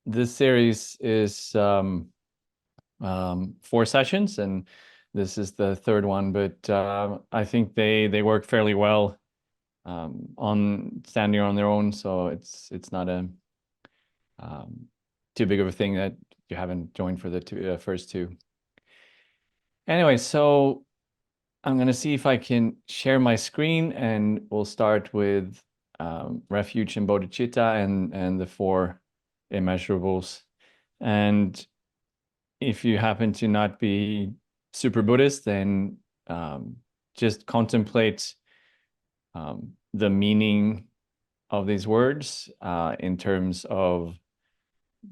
this series is 4 sessions, and this is the third one, but I think they work fairly well on standing on their own, so it's not a too big of a thing that you haven't joined for the first two. Anyway, so I'm going to see if I can share my screen, and we'll start with refuge and bodhicitta and the four immeasurables. And if you happen to not be super Buddhist, then just contemplate the meaning of these words in terms of,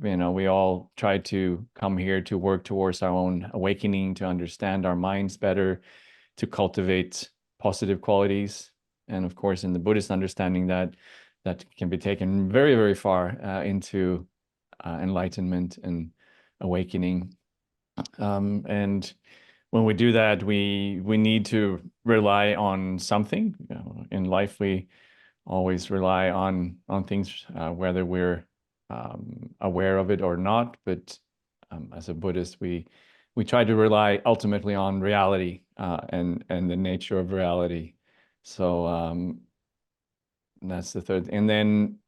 we all try to come here to work towards our own awakening, to understand our minds better, to cultivate positive qualities. And of course, in the Buddhist understanding, that can be taken very, very far into enlightenment and awakening. And when we do that, we need to rely on something. In life, we always rely on things, whether we're aware of it or not. But as a Buddhist, we try to rely ultimately on reality and the nature of reality. So that's the third. And then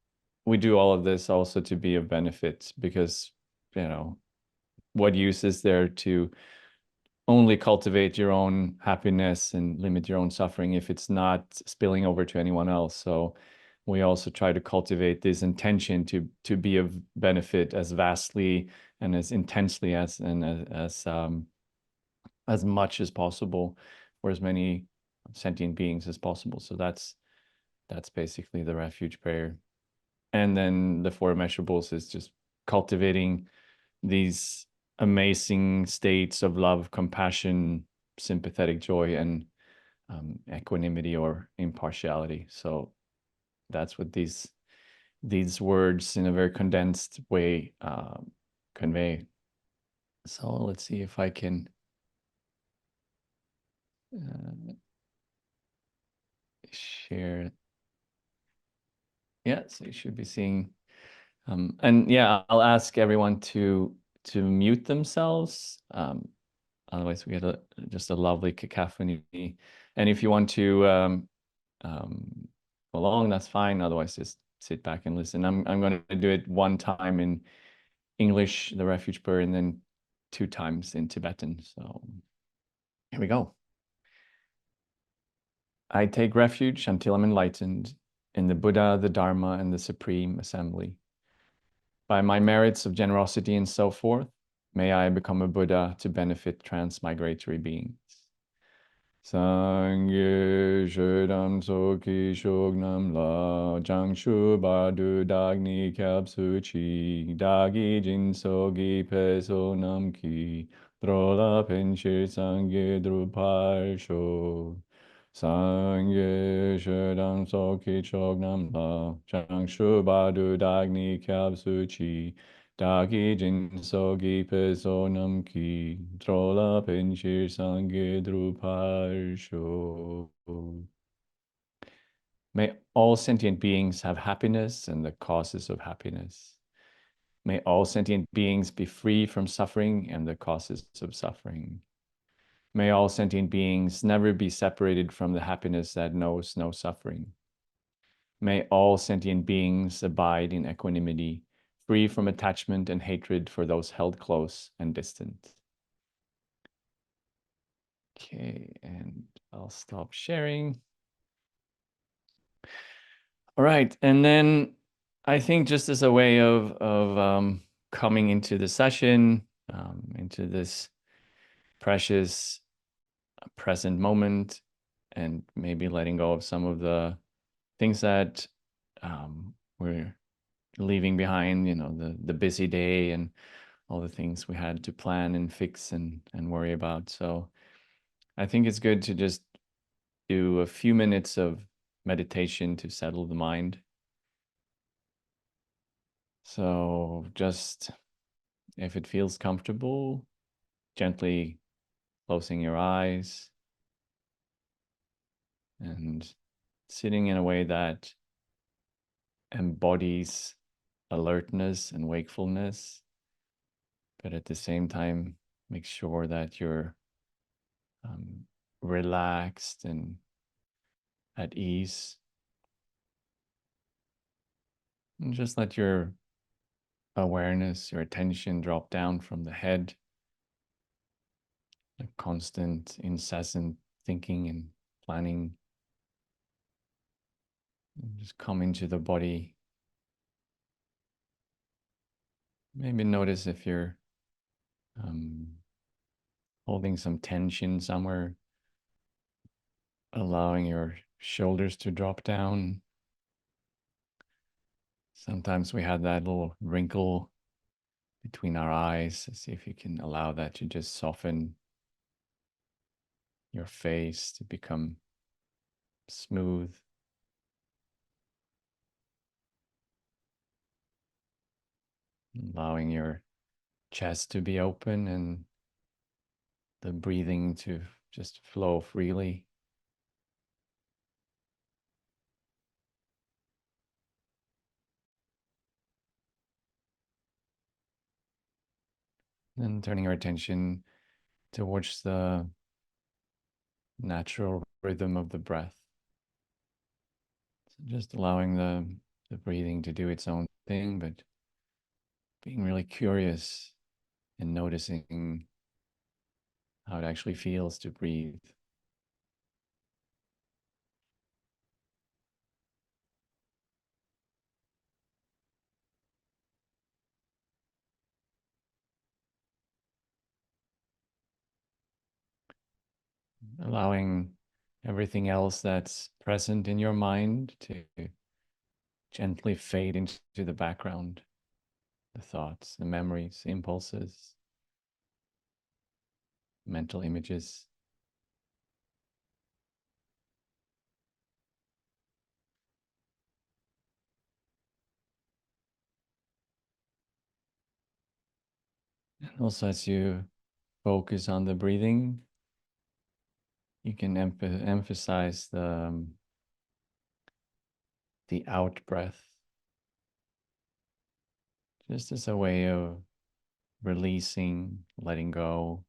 we do all of this also to be of benefit, because what use is there to only cultivate your own happiness and limit your own suffering if it's not spilling over to anyone else? So we also try to cultivate this intention to be of benefit as vastly and as intensely as much as possible for as many sentient beings as possible. So that's basically the refuge prayer. And then the four immeasurables is just cultivating these amazing states of love, compassion, sympathetic joy, and equanimity or impartiality. So that's what these words in a very condensed way convey. So let's see if I can share. Yeah, so you should be seeing. And yeah, I'll ask everyone to mute themselves. Otherwise, we get just a lovely cacophony. And if you want to go along, that's fine. Otherwise, just sit back and listen. I'm going to do it one time in English, the refuge prayer, and then 2 times in Tibetan. So here we go. I take refuge until I'm enlightened in the Buddha, the Dharma, and the Supreme Assembly. By my merits of generosity and so forth, may I become a Buddha to benefit transmigratory beings. Sangye Shodam Soki Shognam La Jangshu Badu Dagni Kyabsu Chi Dagi Jin Sogi Peso Namki Drola Penshir Sangye Drupal Sho Sangye Shodam Soki Shognam La Jangshu Badu Dagni Kyabsu Chi Dagi Jin Sogi Peso Namki Trola Penshir Sangye Drupal Sho. May all sentient beings have happiness and the causes of happiness. May all sentient beings be free from suffering and the causes of suffering. May all sentient beings never be separated from the happiness that knows no suffering. May all sentient beings abide in equanimity, free from attachment and hatred for those held close and distant. Okay, and I'll stop sharing. All right, and then I think just as a way of coming into the session, into this precious present moment, and maybe letting go of some of the things that we're leaving behind, the busy day and all the things we had to plan and fix and worry about. So I think it's good to just do a few minutes of meditation to settle the mind. So just, if it feels comfortable, gently closing your eyes and sitting in a way that embodies alertness and wakefulness, but at the same time, make sure that you're um, relaxed and at ease. And just let your awareness, your attention drop down from the head, like constant, incessant thinking and planning. And just come into the body. Maybe notice if you're um, holding some tension somewhere, allowing your shoulders to drop down. Sometimes we have that little wrinkle between our eyes. See if you can allow that to just soften your face to become smooth. Allowing your chest to be open and the breathing to just flow freely. And turning our attention towards the natural rhythm of the breath. So just allowing the breathing to do its own thing, but being really curious and noticing how it actually feels to breathe. Allowing everything else that's present in your mind to gently fade into the background. The thoughts, the memories, impulses, mental images. And also, as you focus on the breathing, you can emphasize the out breath, just as a way of releasing, letting go,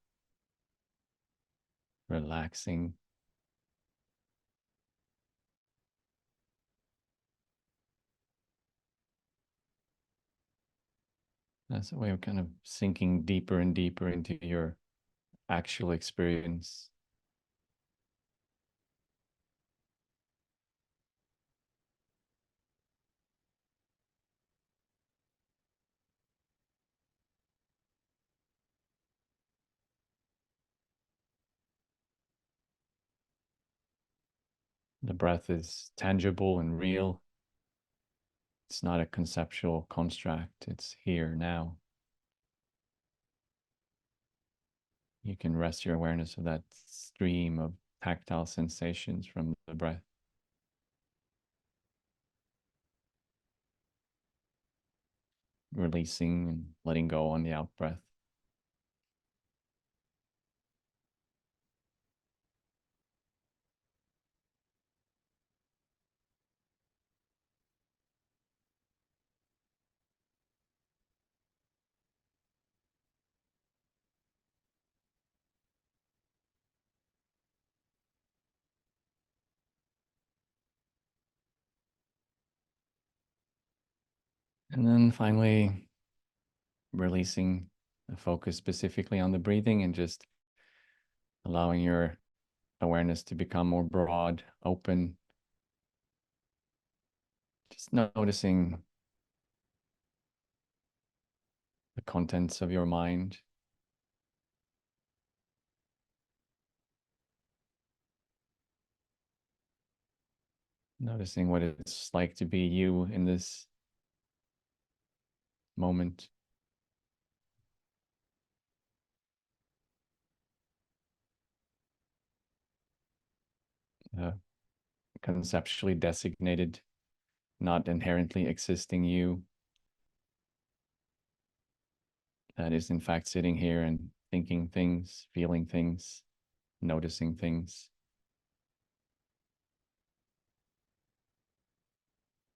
relaxing. That's a way of kind of sinking deeper and deeper into your actual experience. The breath is tangible and real. It's not a conceptual construct, it's here now. You can rest your awareness of that stream of tactile sensations from the breath. Releasing and letting go on the out breath. And then finally, releasing the focus specifically on the breathing and just allowing your awareness to become more broad, open. Just noticing the contents of your mind. Noticing what it's like to be you in this moment. Conceptually designated, not inherently existing you that is in fact sitting here and thinking things, feeling things, noticing things,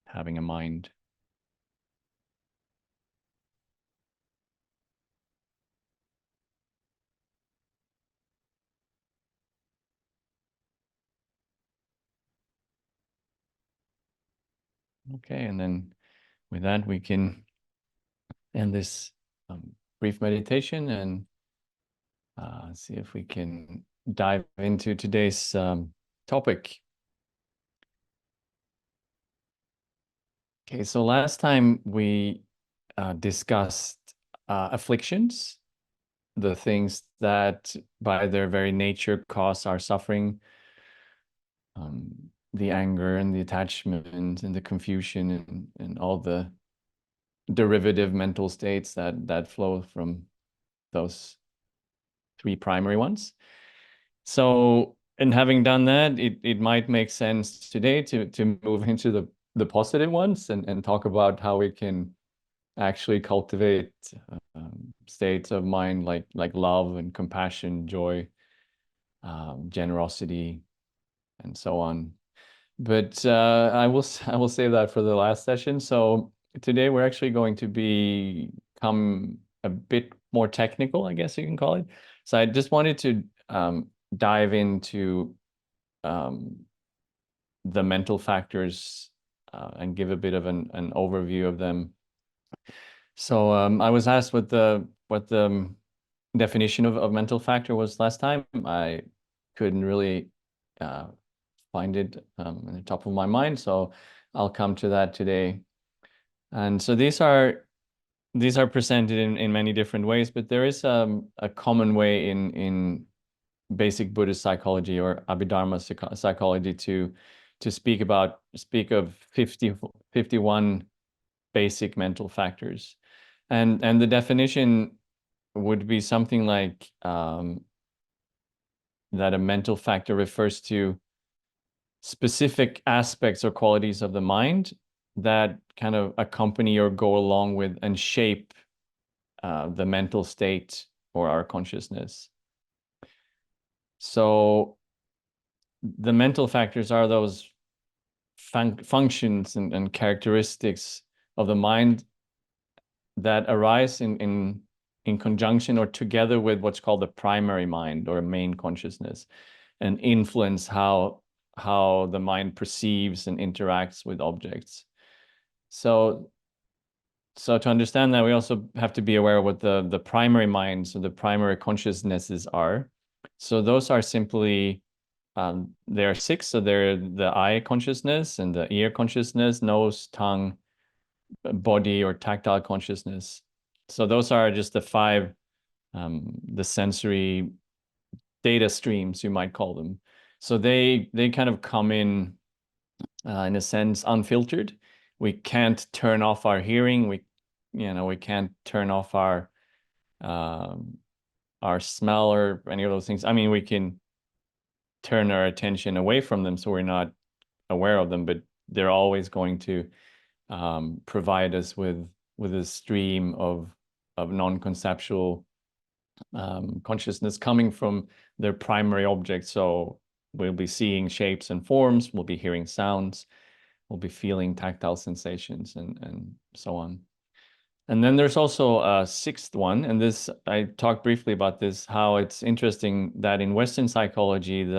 having a mind. Okay, and then with that, we can end this brief meditation and see if we can dive into today's topic. Okay, so last time we discussed afflictions, the things that by their very nature cause our suffering, the anger and the attachment and the confusion and all the derivative mental states that flow from those three primary ones. So, and having done that, it might make sense today to move into the positive ones and talk about how we can actually cultivate states of mind like love and compassion, joy, generosity, and so on. But I will save that for the last session. So today we're actually going to become a bit more technical, I guess you can call it. So I just wanted to dive into the mental factors and give a bit of an overview of them. So I was asked what the definition of mental factor was last time. I couldn't really find it in the top of my mind, so I'll come to that today. And so these are presented in many different ways, but there is a common way in basic Buddhist psychology or Abhidharma psychology to speak of 51 basic mental factors. And the definition would be something like that a mental factor refers to specific aspects or qualities of the mind that kind of accompany or go along with and shape the mental state or our consciousness. So the mental factors are those functions and characteristics of the mind that arise in conjunction or together with what's called the primary mind or main consciousness, and influence how the mind perceives and interacts with objects. So to understand that, we also have to be aware of what the primary minds or the primary consciousnesses are. So those are simply there are six. So they're the eye consciousness and the ear consciousness, nose, tongue, body or tactile consciousness. So those are just the five, the sensory data streams, you might call them. So they kind of come in a sense, unfiltered. We can't turn off our hearing. We can't turn off our smell or any of those things. I mean, we can turn our attention away from them so we're not aware of them, but they're always going to provide us with a stream of non-conceptual consciousness coming from their primary object. So we'll be seeing shapes and forms, we'll be hearing sounds, we'll be feeling tactile sensations and so on. And then there's also a sixth one, and this, I talked briefly about this, how it's interesting that in Western psychology,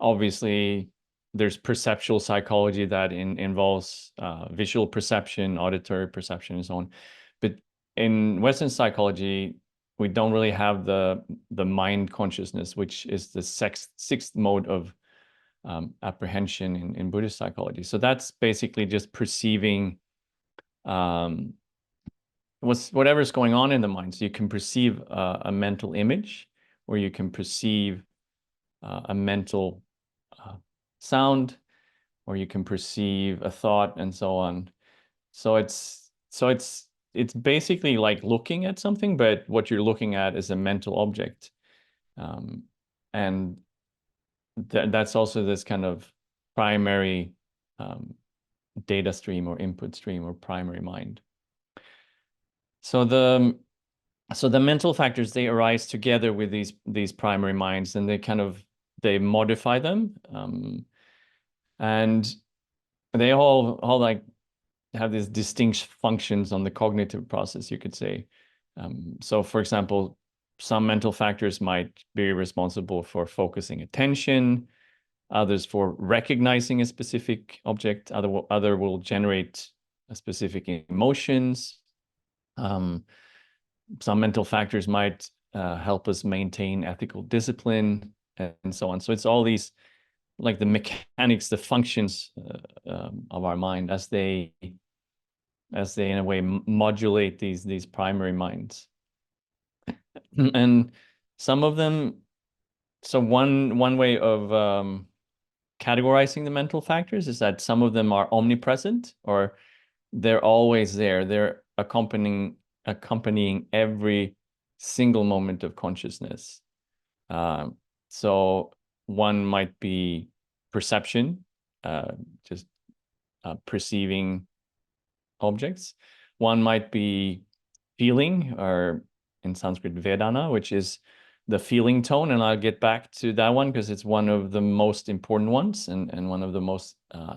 obviously there's perceptual psychology that involves visual perception, auditory perception, and so on. But in Western psychology, we don't really have the mind consciousness, which is the sixth mode of apprehension in Buddhist psychology. So that's basically just perceiving whatever's going on in the mind. So you can perceive a mental image, or you can perceive a mental sound, or you can perceive a thought, and so on. So it's basically like looking at something, but what you're looking at is a mental object, and that's also this kind of primary data stream or input stream or primary mind. So the mental factors, they arise together with these primary minds, and they modify them, and they all like have these distinct functions on the cognitive process, you could say. So for example, some mental factors might be responsible for focusing attention, others for recognizing a specific object, other will generate a specific emotions. Some mental factors might help us maintain ethical discipline and so on. So it's all these, like the mechanics, the functions of our mind as they in a way modulate these primary minds. And some of them, so one way of categorizing the mental factors is that some of them are omnipresent, or they're always there. They're accompanying every single moment of consciousness. So one might be perception, just perceiving objects. One might be feeling, or in Sanskrit, Vedana, which is the feeling tone. And I'll get back to that one because it's one of the most important ones and one of the most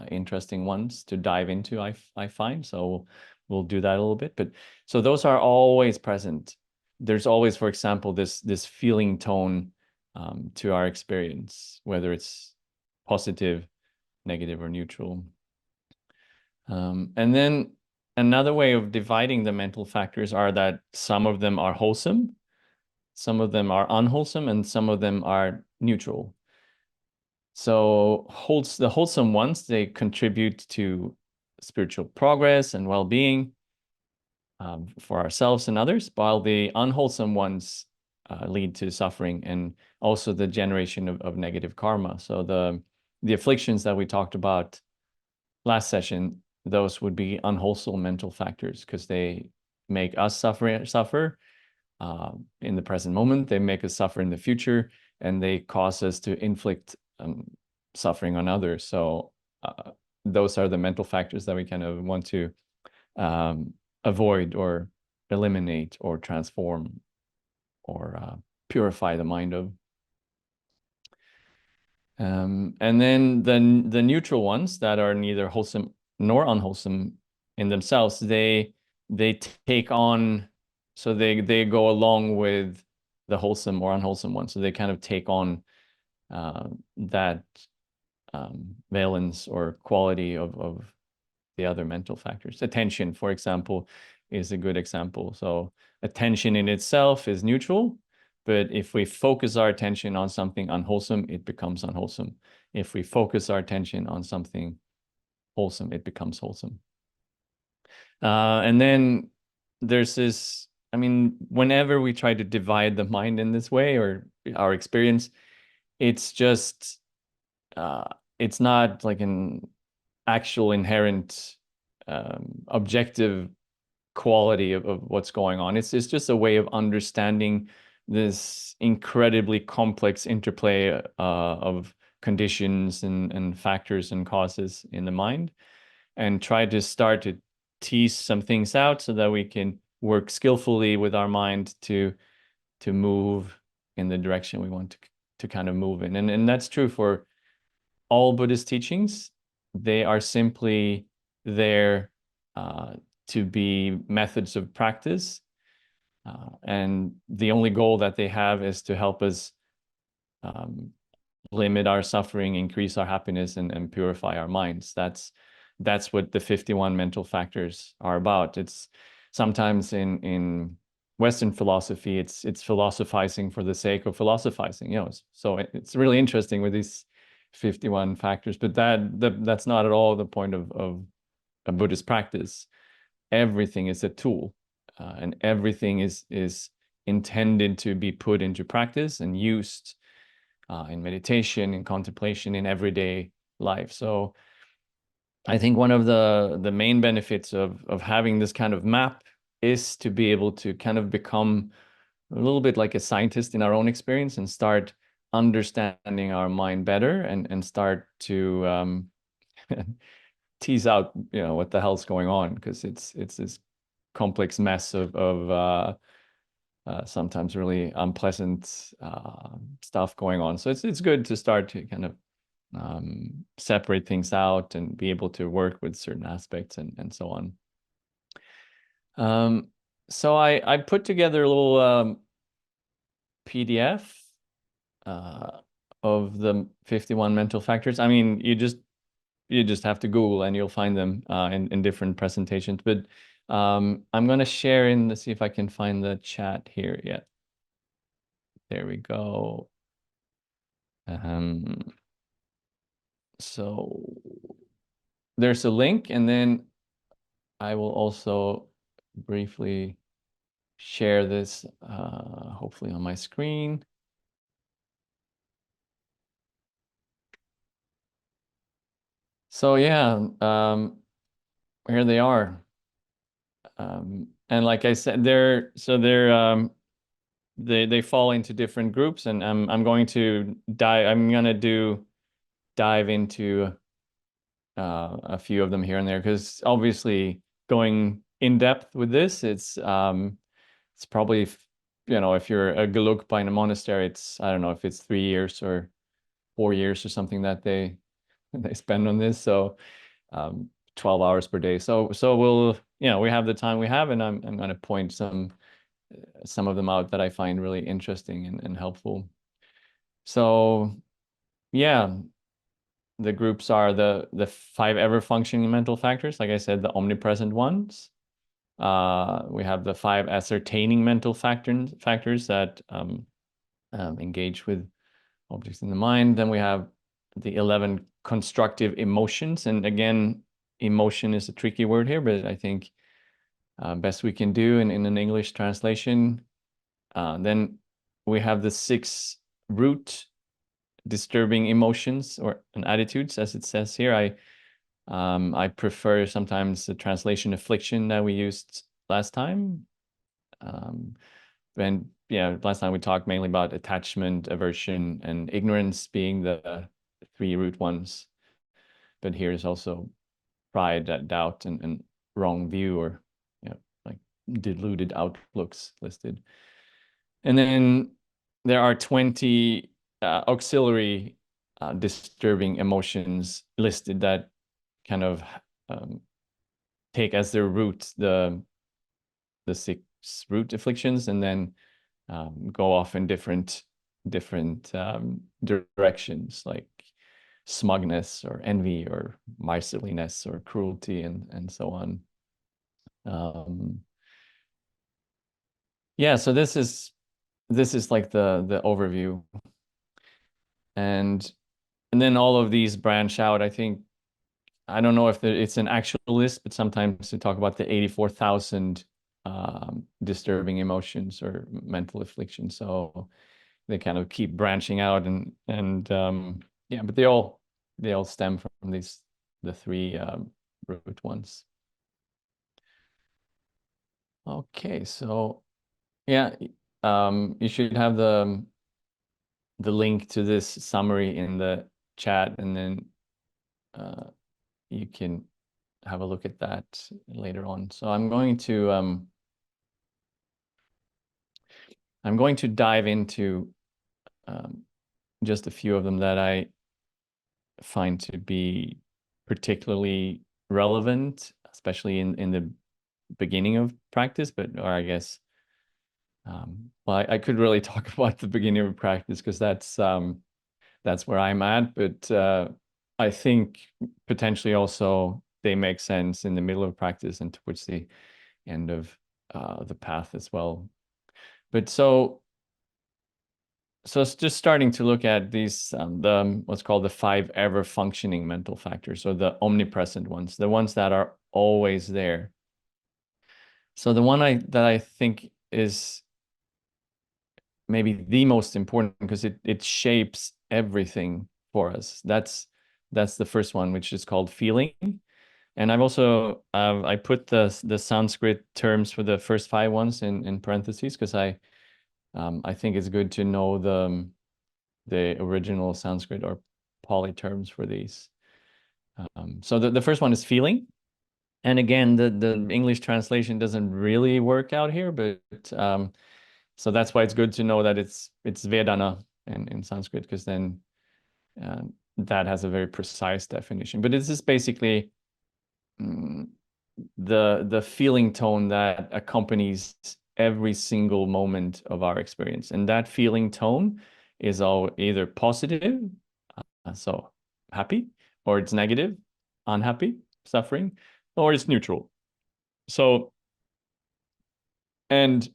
interesting ones to dive into, I find. So we'll do that a little bit. But so those are always present. There's always, for example, this feeling tone to our experience, whether it's positive, negative, or neutral. And then another way of dividing the mental factors are that some of them are wholesome, some of them are unwholesome, and some of them are neutral. So the wholesome ones, they contribute to spiritual progress and well-being for ourselves and others, while the unwholesome ones lead to suffering and also the generation of negative karma. So the afflictions that we talked about last session, those would be unwholesome mental factors because they make us suffer in the present moment. They make us suffer in the future, and they cause us to inflict suffering on others. So those are the mental factors that we kind of want to avoid or eliminate or transform or purify the mind of. And then the neutral ones that are neither wholesome nor unwholesome in themselves, they take on, so they go along with the wholesome or unwholesome ones. So they kind of take on that valence or quality of the other mental factors. Attention, for example, is a good example. So attention in itself is neutral, but if we focus our attention on something unwholesome, it becomes unwholesome. If we focus our attention on something wholesome, it becomes wholesome. And then there's this, I mean, whenever we try to divide the mind in this way, or our experience, it's just, it's not like an actual inherent objective quality of what's going on. It's just a way of understanding this incredibly complex interplay of conditions and factors and causes in the mind, and try to start to tease some things out so that we can work skillfully with our mind to move in the direction we want to kind of move in. And that's true for all Buddhist teachings. They are simply there to be methods of practice. And the only goal that they have is to help us limit our suffering, increase our happiness, and purify our minds. That's what the 51 mental factors are about. It's sometimes in Western philosophy, it's philosophizing for the sake of philosophizing. So it's really interesting with these 51 factors, but that's not at all the point of a Buddhist practice. Everything is a tool, and everything is intended to be put into practice and used in meditation, in contemplation, in everyday life. So I think one of the main benefits of having this kind of map is to be able to kind of become a little bit like a scientist in our own experience and start understanding our mind better and start to tease out, what the hell's going on, because it's this complex mess of sometimes really unpleasant stuff going on. So it's good to start to kind of separate things out and be able to work with certain aspects and so on. So I put together a little PDF of the 51 mental factors. I mean, you just have to Google and you'll find them in different presentations. But I'm going to share in the see if I can find the chat here. Yeah, there we go. So there's a link, and then I will also briefly share this, hopefully on my screen. So yeah, here they are. And like I said, they fall into different groups, and I'm going to dive into a few of them here and there, because obviously going in depth with this, it's probably, if you're a Gelugpa in a monastery, I don't know if it's 3 years or 4 years or something that they spend on this. So 12 hours per day. So we have the time we have, and I'm going to point some of them out that I find really interesting and helpful. So yeah, the groups are the 5 ever functioning mental factors. Like I said, the omnipresent ones. We have the 5 ascertaining mental factors that engage with objects in the mind. Then we have the 11 constructive emotions. And again, emotion is a tricky word here, but I think best we can do in an English translation. Then we have the 6 root disturbing emotions or attitudes, as it says here. I prefer sometimes the translation affliction that we used last time. And yeah, last time we talked mainly about attachment, aversion, and ignorance being the 3 root ones. But here is also pride, doubt, and wrong view, or like deluded outlooks listed. And then there are 20 auxiliary disturbing emotions listed that kind of take as their root the 6 root afflictions, and then go off in different directions, like smugness or envy or miserliness or cruelty and so on. Yeah, so this is like the overview, and then all of these branch out. I think, I don't know if it's an actual list, but sometimes we talk about the 84,000 disturbing emotions or mental afflictions. So they kind of keep branching out, and yeah, but they all stem from the 3 root ones. Okay, so yeah, you should have the link to this summary in the chat, and then you can have a look at that later on. So I'm going to dive into just a few of them that I find to be particularly relevant, especially in the beginning of practice. Or I guess, well, I could really talk about the beginning of practice, because that's where I'm at. But I think potentially also they make sense in the middle of practice and towards the end of the path as well. But so it's just starting to look at these the what's called the 5 ever functioning mental factors, or the omnipresent ones, the ones that are always there. So the one that I think is maybe the most important, because it shapes everything for us. That's the first one, which is called feeling. And I've also I put the Sanskrit terms for the first 5 ones in parentheses, because I think it's good to know the original Sanskrit or Pali terms for these. So the first one is feeling. And again, the English translation doesn't really work out here, but so that's why it's good to know that it's Vedana in Sanskrit, because then that has a very precise definition. But this is basically the feeling tone that accompanies every single moment of our experience. And that feeling tone is all either positive, so happy, or it's negative, unhappy, suffering, or it's neutral. So, and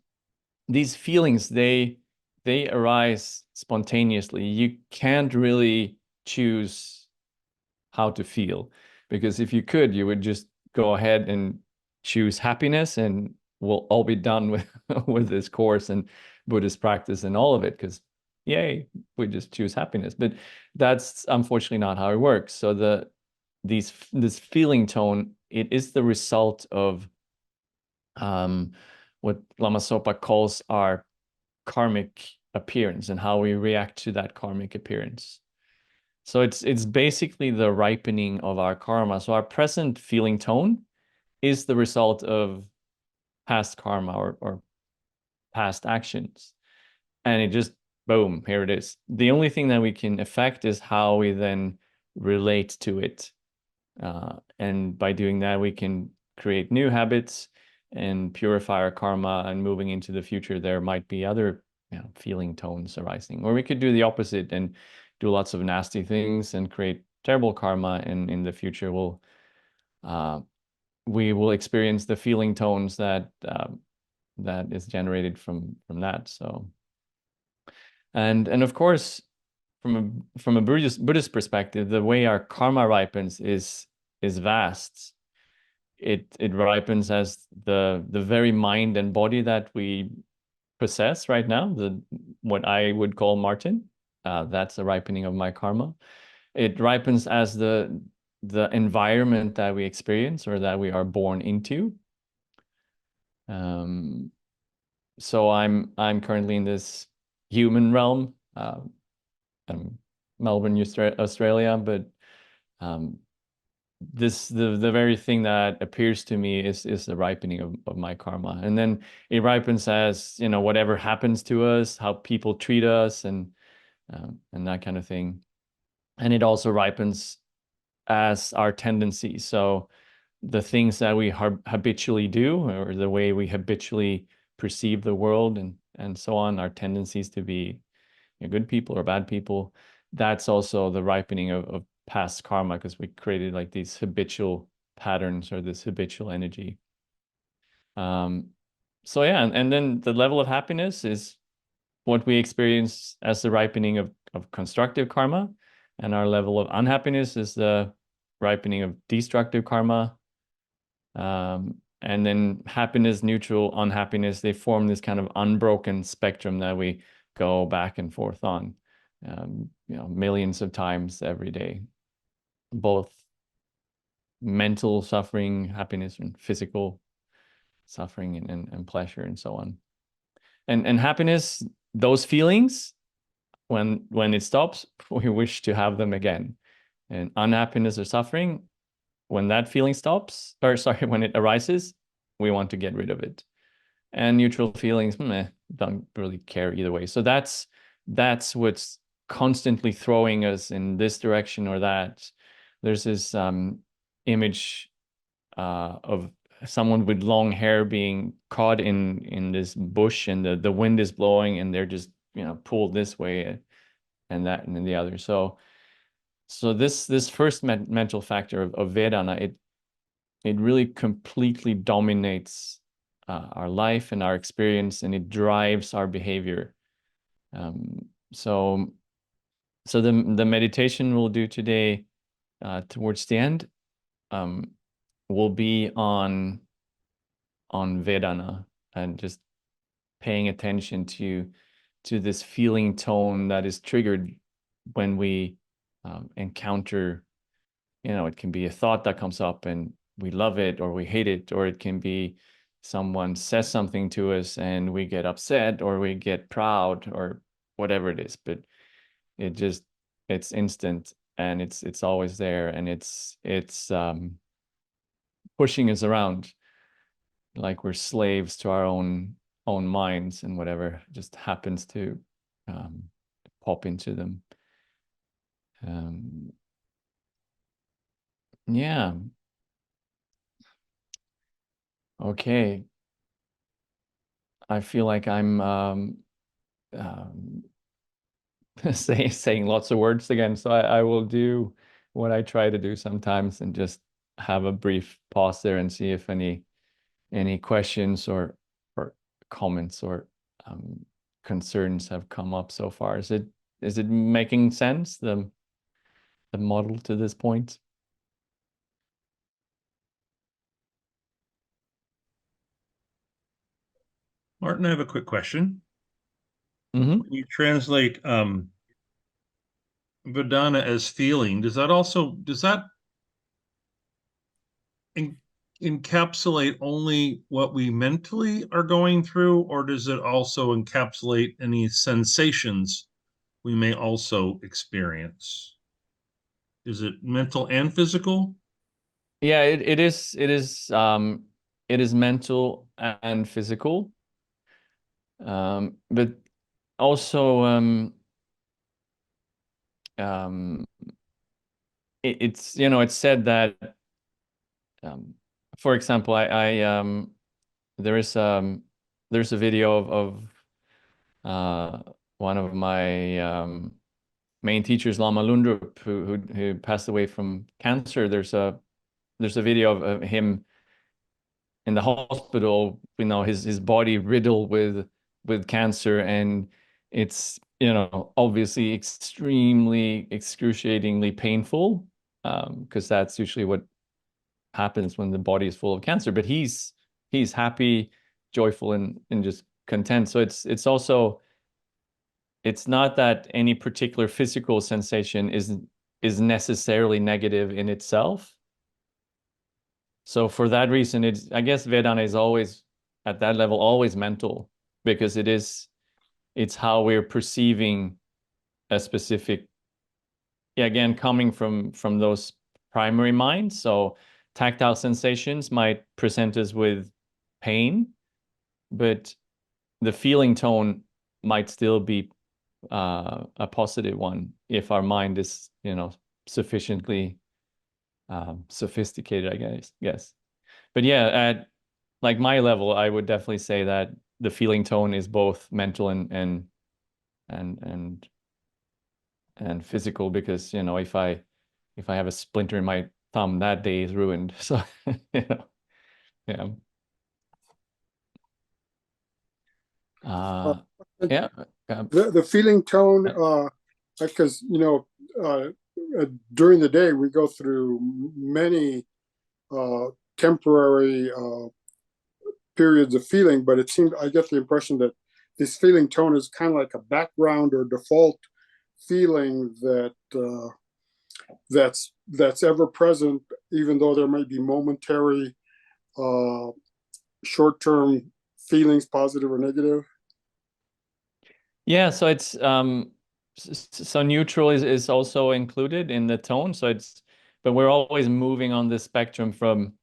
these feelings, they arise spontaneously. You can't really choose how to feel, because if you could, you would just go ahead and choose happiness, and we'll all be done with with this course and Buddhist practice and all of it, because yay, we just choose happiness. But that's unfortunately not how it works. So this feeling tone, it is the result of what Lama Zopa calls our karmic appearance and how we react to that karmic appearance. So it's basically the ripening of our karma. So our present feeling tone is the result of past karma, or past actions. And it just, boom, here it is. The only thing that we can affect is how we then relate to it. And by doing that, we can create new habits and purify our karma. And moving into the future, there might be other, feeling tones arising. Or we could do the opposite and do lots of nasty things and create terrible karma. And in the future, uh, we will experience the feeling tones that is generated from that. So, and of course, from a Buddhist perspective, the way our karma ripens is vast. It ripens as the very mind and body that we possess right now, what I would call Martin. That's the ripening of my karma. It ripens as the environment that we experience or that we are born into. Um, so I'm currently in this human realm. I'm Melbourne, Australia, but um, the very thing that appears to me is the ripening of my karma. And then it ripens as, whatever happens to us, how people treat us, and that kind of thing. And it also ripens as our tendencies. So the things that we habitually do, or the way we habitually perceive the world, and so on, our tendencies to be good people or bad people, that's also the ripening of past karma, because we created like these habitual patterns or this habitual energy. Um, so yeah, and then the level of happiness is what we experience as the ripening of constructive karma, and our level of unhappiness is the ripening of destructive karma. And then happiness, neutral, unhappiness, they form this kind of unbroken spectrum that we go back and forth on, millions of times every day, both mental suffering, happiness, and physical suffering, and pleasure, and so on. And happiness, those feelings, when it stops, we wish to have them again. And unhappiness or suffering, when that feeling stops, or sorry, when it arises, we want to get rid of it. And neutral feelings, don't really care either way. So that's what's constantly throwing us in this direction or that. There's this image of someone with long hair being caught in this bush, and the wind is blowing, and they're just pulled this way and that and then the other. So this first mental factor of Vedana, it really completely dominates our life and our experience, and it drives our behavior. So the meditation we'll do today, towards the end, um, will be on Vedana, and just paying attention to this feeling tone that is triggered when we encounter, it can be a thought that comes up and we love it or we hate it, or it can be someone says something to us and we get upset or we get proud or whatever it is. But it's instant, and it's always there, and it's pushing us around like we're slaves to our own minds, and whatever just happens to um, pop into them. Um, yeah. Okay. I feel like I'm um, saying lots of words again. So I will do what I try to do sometimes and just have a brief pause there and see if any questions or comments or concerns have come up so far. Is it making sense, the model to this point? Martin, I have a quick question. Mm-hmm. When you translate Vedana as feeling, does that en- encapsulate only what we mentally are going through, or does it also encapsulate any sensations we may also experience? Is it mental and physical? Yeah, it is mental and physical. But also um it's said that um for example there is there's a video of one of my main teachers, Lama Lundrup, who passed away from cancer. There's a video of him in the hospital, his body riddled with cancer, and it's obviously extremely excruciatingly painful, because that's usually what happens when the body is full of cancer. But he's happy, joyful, and just content. So it's not that any particular physical sensation is necessarily negative in itself. So for that reason, I guess Vedana is always at that level, always mental, because it's how we're perceiving a specific, yeah, again, coming from those primary minds. So tactile sensations might present us with pain, but the feeling tone might still be a positive one if our mind is, sufficiently sophisticated, I guess. Yes. But yeah, at like my level, I would definitely say that the feeling tone is both mental and and and physical, because if I have a splinter in my thumb, that day is ruined. So you know, yeah. Uh, Uh yeah. Um, the feeling tone, because uh, during the day we go through many uh, temporary periods of feeling, but it seems I get the impression that this feeling tone is kind of like a background or default feeling that's ever present, even though there may be momentary, uh, short-term feelings, positive or negative. yeah, so it's so neutral is also included in the tone. So but we're always moving on the spectrum from,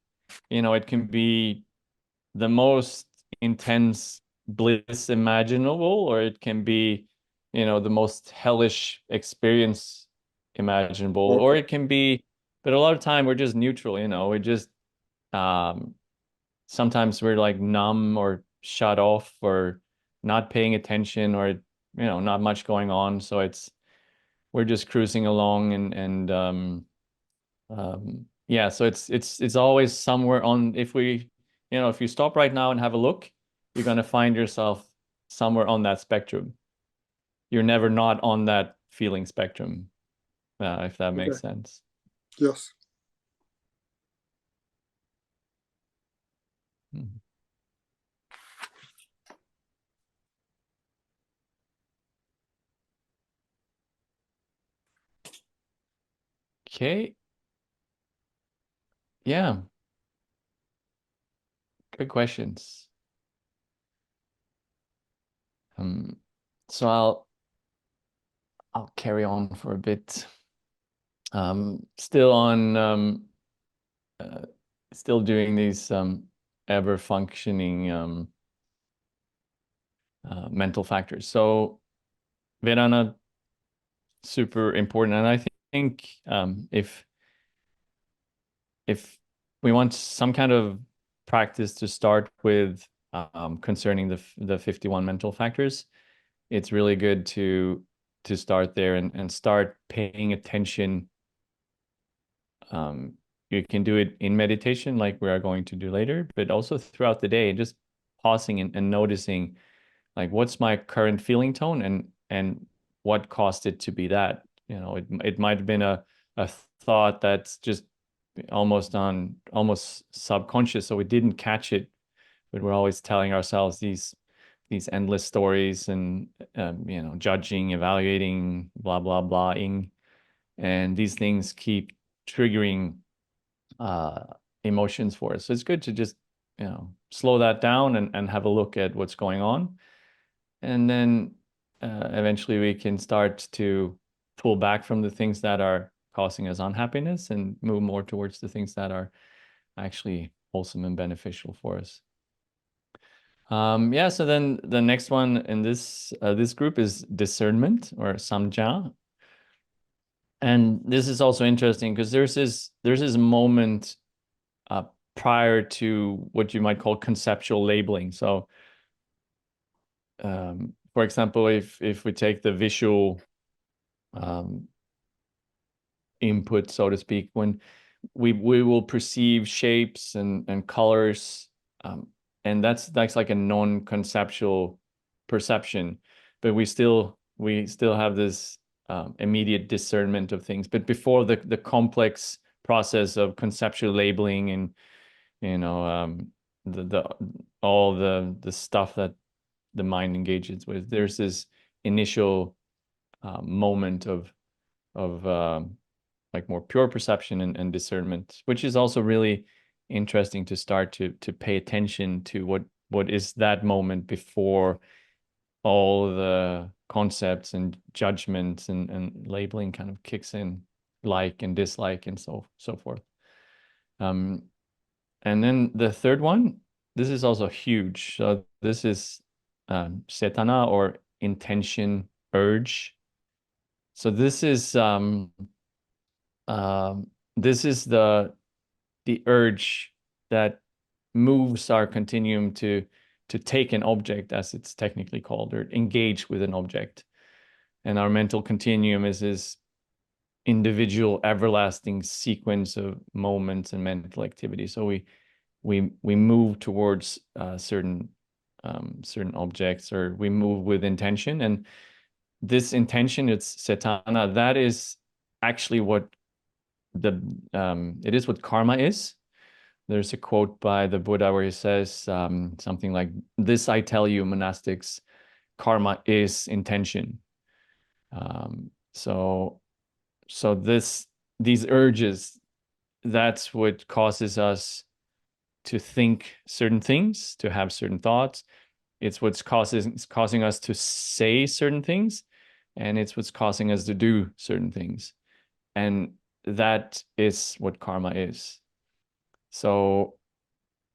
it can be the most intense bliss imaginable, or it can be, the most hellish experience imaginable, or Okay. it can be, but a lot of time we're just neutral, we just um sometimes we're like numb or shut off or not paying attention, or not much going on. So we're just cruising along, and yeah, so it's always somewhere on. If you stop right now and have a look, you're gonna find yourself somewhere on that spectrum. You're never not on that feeling spectrum, if that Okay. makes sense. Yes. Mhm. Okay. Yeah, good questions. Um, so I'll carry on for a bit. Still on uh, still doing these ever functioning mental factors. So Vedana, super important, and I think if we want some kind of practice to start with, concerning the 51 mental factors, it's really good to to start there and start paying attention. You can do it in meditation, like we are going to do later, but also throughout the day, just pausing and noticing, like, what's my current feeling tone and what caused it to be that. It might have been a thought that's just almost subconscious, so we didn't catch it, but we're always telling ourselves these endless stories and judging, evaluating, blah blah blahing, and these things keep triggering emotions for us. So it's good to just slow that down and have a look at what's going on, and then eventually we can start to pull back from the things that are causing us unhappiness and move more towards the things that are actually wholesome and beneficial for us. Yeah, so then the next one in this group is discernment, or samja. And this is also interesting because there's this moment prior to what you might call conceptual labeling. So for example, if we take the visual input, so to speak, when we will perceive shapes and colors, and that's like a non-conceptual perception, but we still have this immediate discernment of things. But before the complex process of conceptual labeling and the all the stuff that the mind engages with, there's this initial moment of like more pure perception and discernment, which is also really interesting to start to pay attention to what is that moment before all the concepts and judgments and labeling kind of kicks in, like and dislike and so forth. And then the third one, this is also huge. So this is cetana, or intention, urge. So this is the urge that moves our continuum to take an object, as it's technically called, or engage with an object. And our mental continuum is this individual, everlasting sequence of moments and mental activity. So we move towards certain objects, or we move with intention. And this intention, it's cetana, that is actually what it is what karma is. There's a quote by the Buddha where he says something like, "This I tell you, monastics, karma is intention." So these urges, that's what causes us to think certain things, to have certain thoughts. It's what's causing us to say certain things, and it's what's causing us to do certain things. And that is what karma is. So,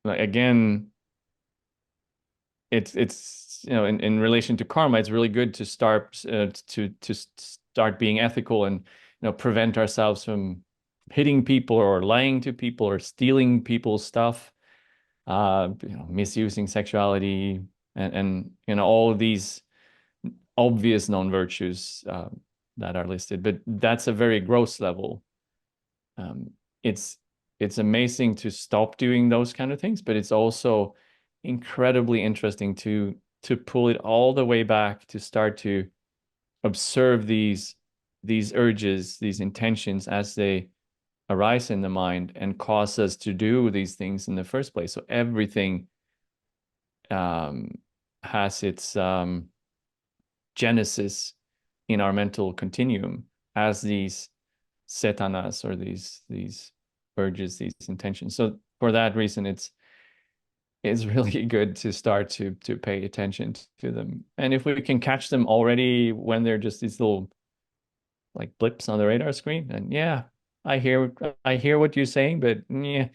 like, again, it's in relation to karma, it's really good to start to start being ethical and prevent ourselves from hitting people or lying to people or stealing people's stuff, misusing sexuality, and all of these obvious known virtues that are listed. But that's a very gross level. It's amazing to stop doing those kind of things, but it's also incredibly interesting to pull it all the way back, to start to observe these urges, these intentions as they arise in the mind and cause us to do these things in the first place. So everything has its genesis in our mental continuum as these cetanas, or these urges, these intentions. So for that reason, it's really good to start to pay attention to them. And if we can catch them already when they're just these little like blips on the radar screen, then yeah, I hear what you're saying, but yeah,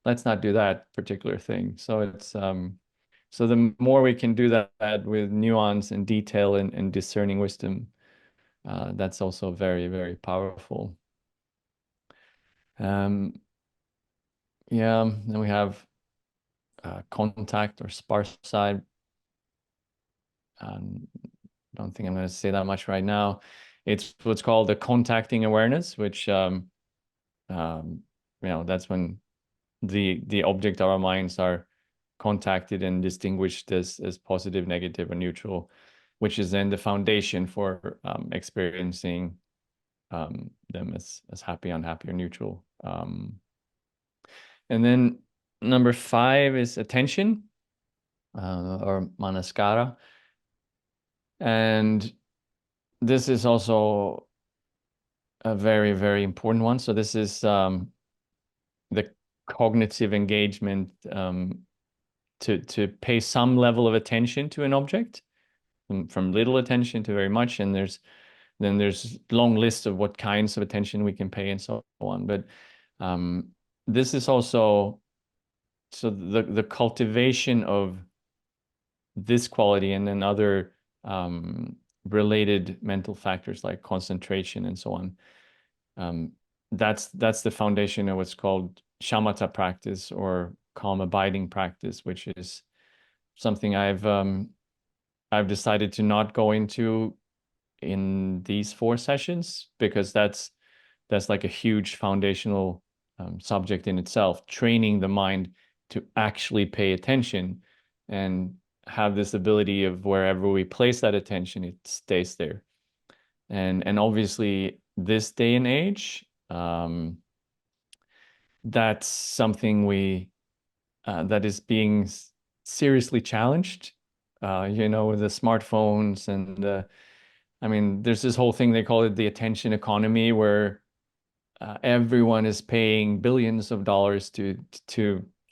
let's not do that particular thing. So it's so the more we can do that with nuance and detail and discerning wisdom, that's also very, very powerful. Yeah, then we have contact, or sparse side. don't think I'm going to say that much right now. It's what's called the contacting awareness, which that's when the object of our minds are contacted and distinguished as positive, negative, or neutral, which is then the foundation for experiencing them as happy, unhappy, or neutral. And then number 5 is attention, or manaskara. And this is also a very, very important one. So this is the cognitive engagement, to pay some level of attention to an object, from little attention to very much. And there's long lists of what kinds of attention we can pay and so on. But this is also, so the cultivation of this quality, and then other related mental factors like concentration and so on. That's the foundation of what's called shamatha practice, or calm abiding practice, which is something I've decided to not go into in these 4 sessions, because that's like a huge foundational subject in itself, training the mind to actually pay attention and have this ability of wherever we place that attention, it stays there. And obviously this day and age, that's something that is being seriously challenged, with the smartphones and I mean, there's this whole thing, they call it the attention economy, where everyone is paying billions of dollars to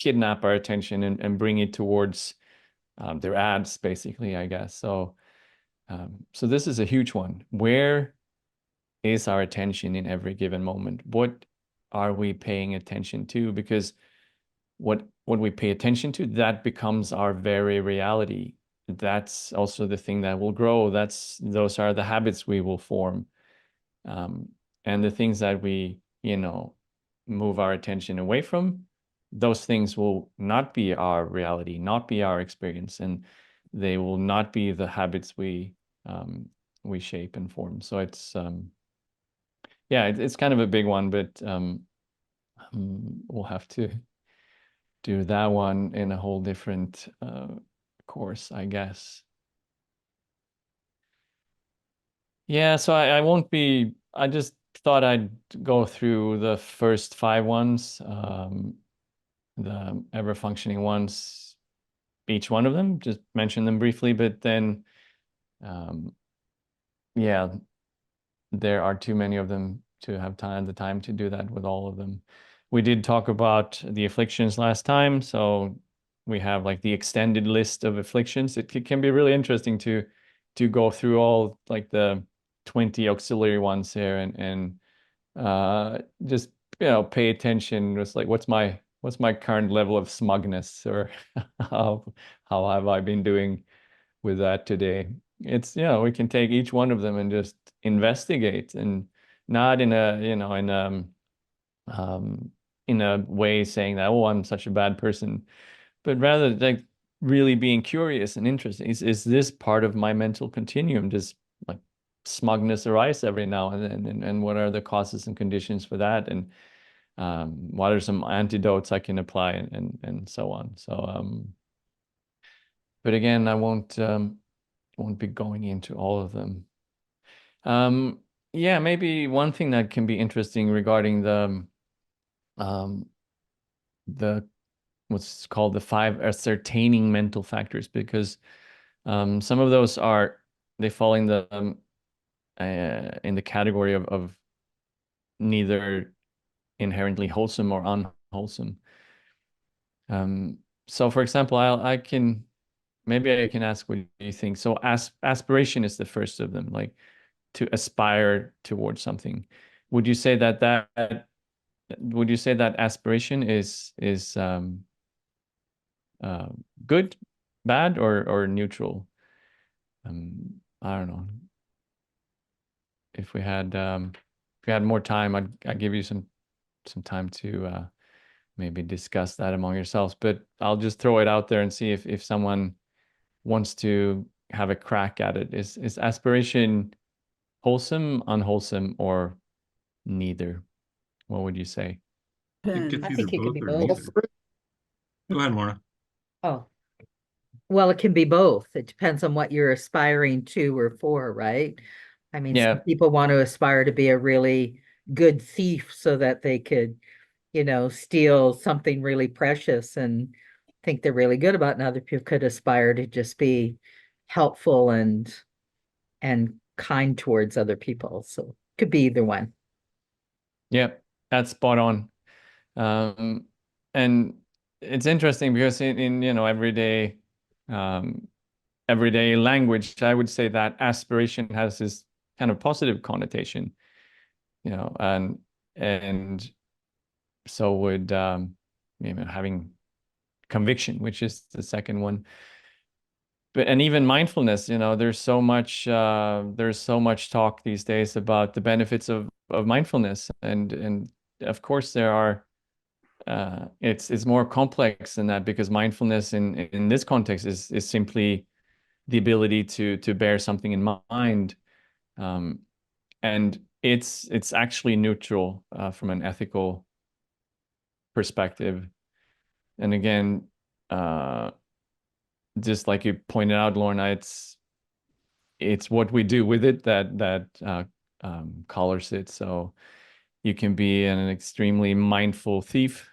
kidnap our attention and bring it towards their ads, basically, I guess. So this is a huge one. Where is our attention in every given moment? What are we paying attention to? Because what we pay attention to, that becomes our very reality. That's also the thing that will grow. Those are the habits we will form. And the things that we, move our attention away from, those things will not be our reality, not be our experience, and they will not be the habits we shape and form. So it's kind of a big one, but we'll have to do that one in a whole different course, I guess. Yeah, so I won't be, I just thought I'd go through the first 5 ones, the ever functioning ones, each one of them, just mention them briefly, but then, yeah, there are too many of them to have the time to do that with all of them. We did talk about the afflictions last time, so we have like the extended list of afflictions. It can be really interesting to go through all like the 20 auxiliary ones here and just pay attention. Just like what's my current level of smugness, or how have I been doing with that today? It's we can take each one of them and just investigate, and not in a in a way saying that, oh, I'm such a bad person, but rather like really being curious and interested. Is this part of my mental continuum? Does like smugness arise every now and then? And what are the causes and conditions for that? And what are some antidotes I can apply, and so on. So, but again, I won't be going into all of them. Yeah, maybe one thing that can be interesting regarding the what's called the 5 ascertaining mental factors, because some of those they fall in the category of neither inherently wholesome or unwholesome. So for example, I can ask what you think. So aspiration is the first of them, like to aspire towards something. Would you say that aspiration is good, bad, or neutral? I don't know. If we had more time, I'd give you some time to maybe discuss that among yourselves. But I'll just throw it out there and see if someone wants to have a crack at it. Is aspiration wholesome, unwholesome, or neither? What would you say? I think it's I either think it could both be or both. All neither. three. Go ahead, Maura. Oh, well, it can be both. It depends on what you're aspiring to or for, right? I mean, some Yeah, people want to aspire to be a really good thief so that they could, steal something really precious and think they're really good about it. And other people could aspire to just be helpful and kind towards other people. So it could be either one. yeah, that's spot on. And it's interesting because in um, everyday language, I would say that aspiration has this kind of positive connotation, and so would having conviction, which is the second one. But and even mindfulness, there's so much talk these days about the benefits of mindfulness, and of course there are. It's more complex than that because mindfulness in this context is simply the ability to bear something in mind, um, and it's actually neutral from an ethical perspective. And again, uh, just like you pointed out, Lorna, it's what we do with it that colors it. So you can be an extremely mindful thief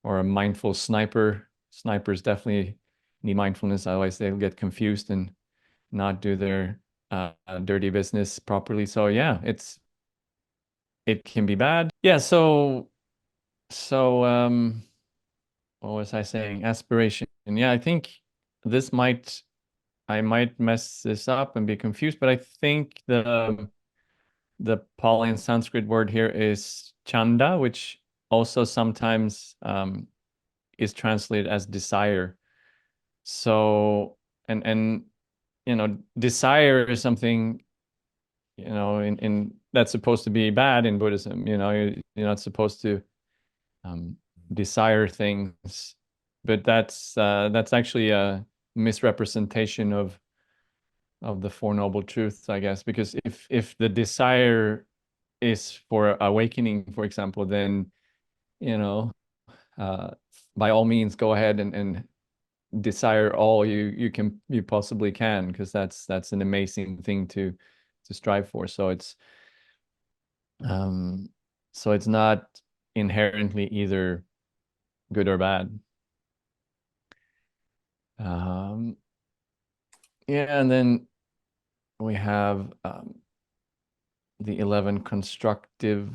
or a mindful sniper. Snipers definitely need mindfulness, otherwise they'll get confused and not do their dirty business properly. So yeah, it can be bad. Yeah, so what was I saying? Aspiration. And yeah, I think this I might mess this up and be confused, but I think the Pali and Sanskrit word here is chanda, which also sometimes is translated as desire. So and desire is something in that's supposed to be bad in Buddhism. You're not supposed to um, desire things, but that's actually a misrepresentation of the Four Noble Truths, I guess, because if the desire is for awakening, for example, then you know uh, by all means go ahead and desire all you possibly can, because that's an amazing thing to strive for. Um so it's not inherently either good or bad. um yeah, and then we have the 11 constructive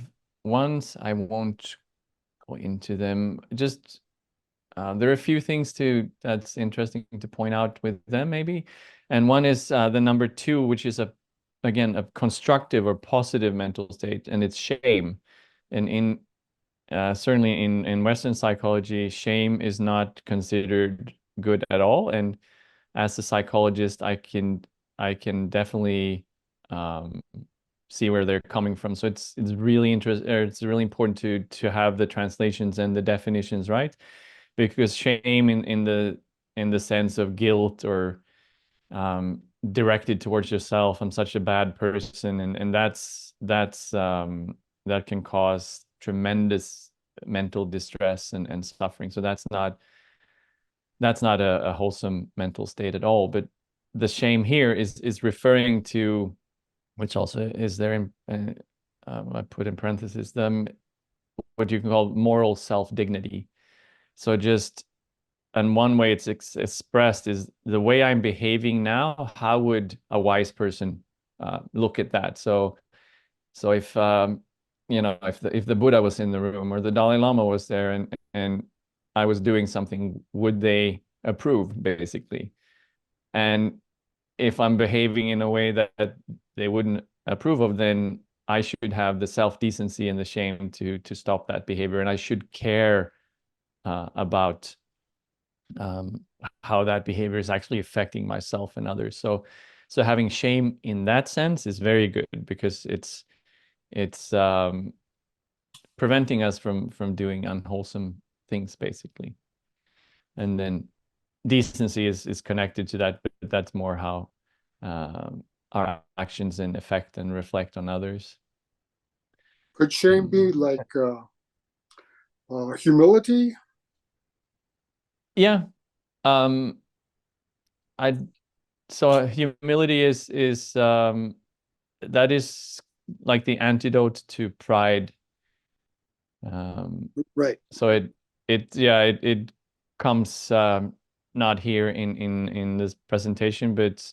ones. I won't go into them. Just there are a few things that's interesting to point out with them, maybe. And one is the number 2, which is again a constructive or positive mental state, and it's shame. And certainly in Western psychology, shame is not considered good at all. And as a psychologist, I can definitely um, see where they're coming from. So it's really it's really important to have the translations and the definitions right, because shame in the sense of guilt or um, directed towards yourself, I'm such a bad person, and that can cause tremendous mental distress and suffering. So that's not a wholesome mental state at all. But the shame here is referring to, which also is there in I put in parentheses, what you can call moral self-dignity. So just, and one way it's expressed is the way I'm behaving now. How would a wise person look at that? So if the Buddha was in the room or the Dalai Lama was there and I was doing something, would they approve, basically? And if I'm behaving in a way that they wouldn't approve of, then I should have the self-decency and the shame to stop that behavior, and I should care about um, how that behavior is actually affecting myself and others. So having shame in that sense is very good, because it's preventing us from doing unwholesome things, basically. And then decency is connected to that, but that's more how our actions and affect and reflect on others. Could shame be like humility? Yeah. I so humility is that is like the antidote to pride. Right. So it comes not here in this presentation, but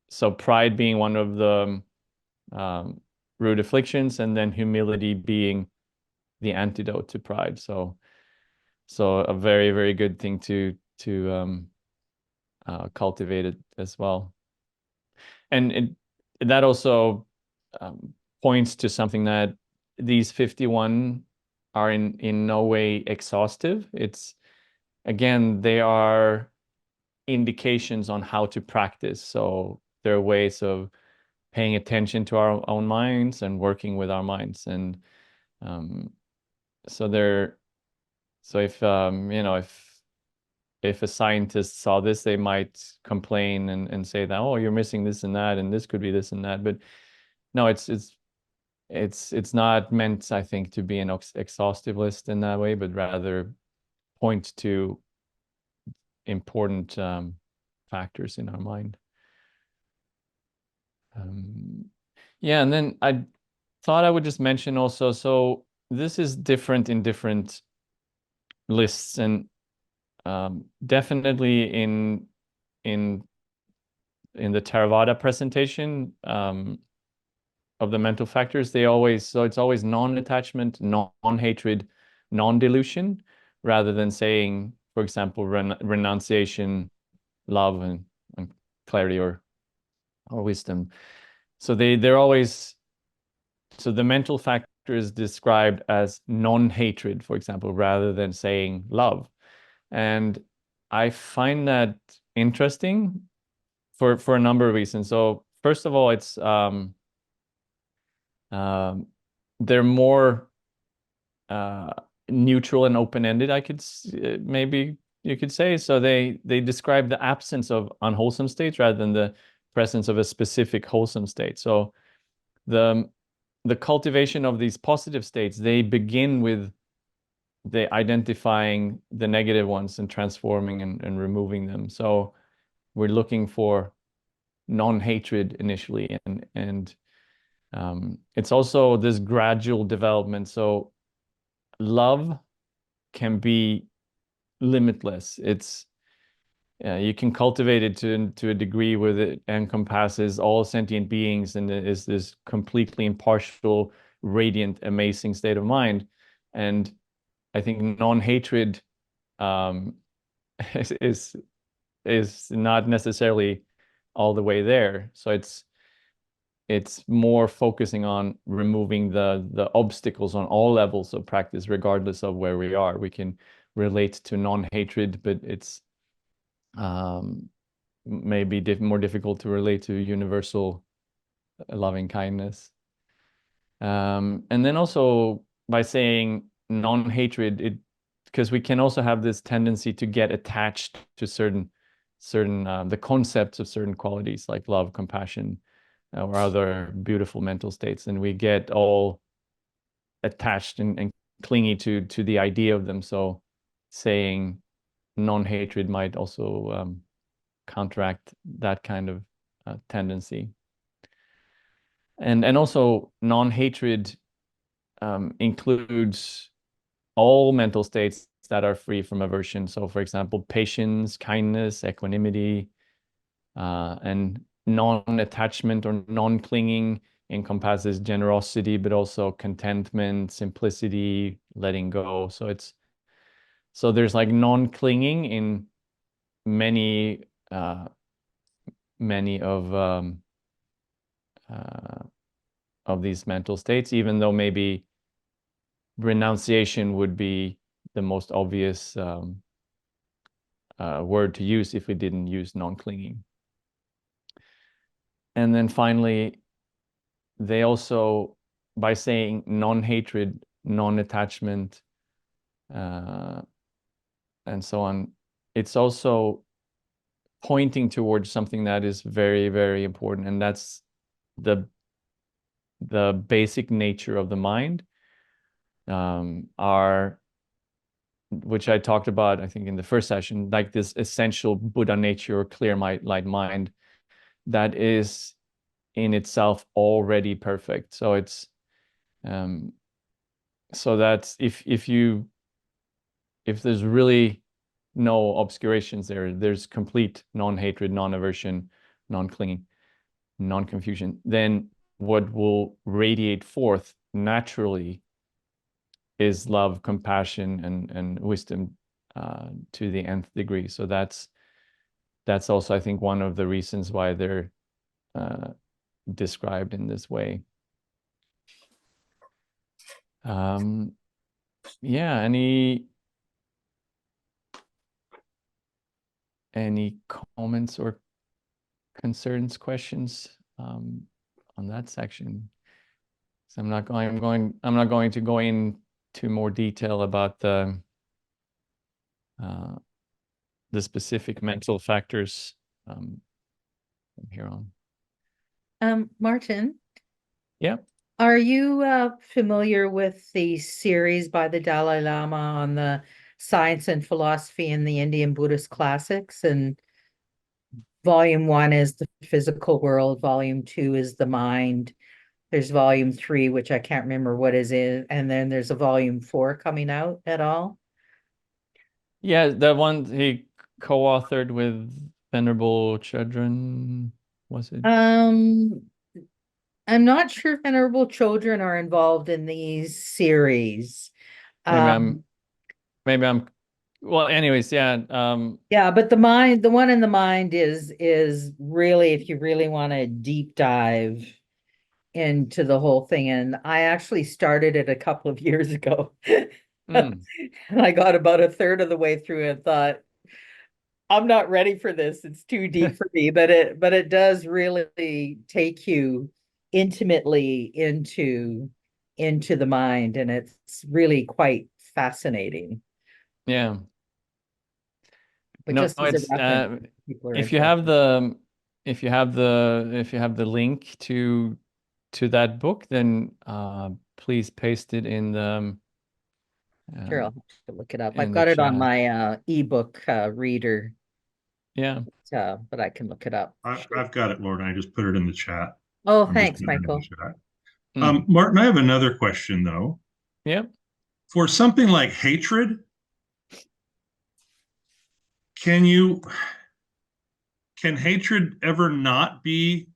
so pride being one of the root afflictions, and then humility being the antidote to pride. So a very, very good thing to cultivate it as well. And that also points to something that these 51 are in no way exhaustive. It's again, they are indications on how to practice. So they're ways of paying attention to our own minds and working with our minds. And so they're so if if a scientist saw this, they might complain and say that, oh, you're missing this and that, and this could be this and that. But no, it's not meant, I think, to be an exhaustive list in that way, but rather point to important factors in our mind. Yeah, and then I thought I would just mention also, so this is different in different lists, and definitely in the Theravada presentation of the mental factors, it's always non-attachment, non-hatred, non-delusion, rather than saying, for example, renunciation, love, and clarity or wisdom. So they're always, so the mental factor is described as non-hatred, for example, rather than saying love. And I find that interesting for a number of reasons. So first of all, it's they're more neutral and open-ended, I could maybe you could say. So they describe the absence of unwholesome states rather than the presence of a specific wholesome state. So the cultivation of these positive states, they begin with the identifying the negative ones and transforming and removing them. So we're looking for non-hatred initially, and it's also this gradual development. So love can be limitless. It's you can cultivate it to a degree where it encompasses all sentient beings and it is this completely impartial, radiant, amazing state of mind. And I think non-hatred um, is not necessarily all the way there. So it's more focusing on removing the obstacles on all levels of practice, regardless of where we are. We can relate to non-hatred, but it's maybe more difficult to relate to universal loving kindness. And then also by saying non-hatred, because we can also have this tendency to get attached to certain the concepts of certain qualities like love, compassion, or other beautiful mental states, and we get all attached and clingy to the idea of them. So saying non-hatred might also counteract that kind of tendency. And also non-hatred includes all mental states that are free from aversion. So for example, patience, kindness, equanimity, and non-attachment or non-clinging encompasses generosity, but also contentment, simplicity, letting go. So there's like non-clinging in many many of these mental states, even though maybe renunciation would be the most obvious word to use if we didn't use non-clinging. And then finally, they also, by saying non-hatred, non-attachment, and so on, it's also pointing towards something that is very, very important, and that's the basic nature of the mind, which I talked about, I think, in the first session, like this essential Buddha nature or clear light mind that is in itself already perfect. So it's so that's if there's really no obscurations there's complete non-hatred, non-aversion, non-clinging, non-confusion, then what will radiate forth naturally is love, compassion, and wisdom to the nth degree. So that's also, I think, one of the reasons why they're described in this way. Yeah, any comments or concerns, questions on that section? So I'm not going to go into more detail about the specific mental factors from here on. Martin, Yeah. are you familiar with the series by the Dalai Lama on the science and philosophy in the Indian Buddhist classics? And volume 1 is the physical world, volume 2 is the mind. There's volume 3, which I can't remember what is it, and then there's a volume 4 coming out at all. Yeah, the one he co-authored with Venerable Chudran, was it? I'm not sure if Venerable Children are involved in these series. Maybe I'm well, anyways, yeah. Yeah, but the one in the mind is really, if you really want to deep dive into the whole thing. And I actually started it a couple of years ago. And I got about a third of the way through and thought, I'm not ready for this. It's too deep for me. But it does really take you intimately into the mind, and it's really quite fascinating. Yeah. But No, just as a it's reference, people are if you have interested. the link to that book, then please paste it in the Sure, I'll have to look it up. I've in the got it on chat. my ebook reader, Yeah. but I can look it up. Sure. I've got it, Lord. I just put it in the chat. Oh, I'm just thanks, putting it in the Michael. chat. Martin, I have another question though. Yeah. For something like hatred, can hatred ever not be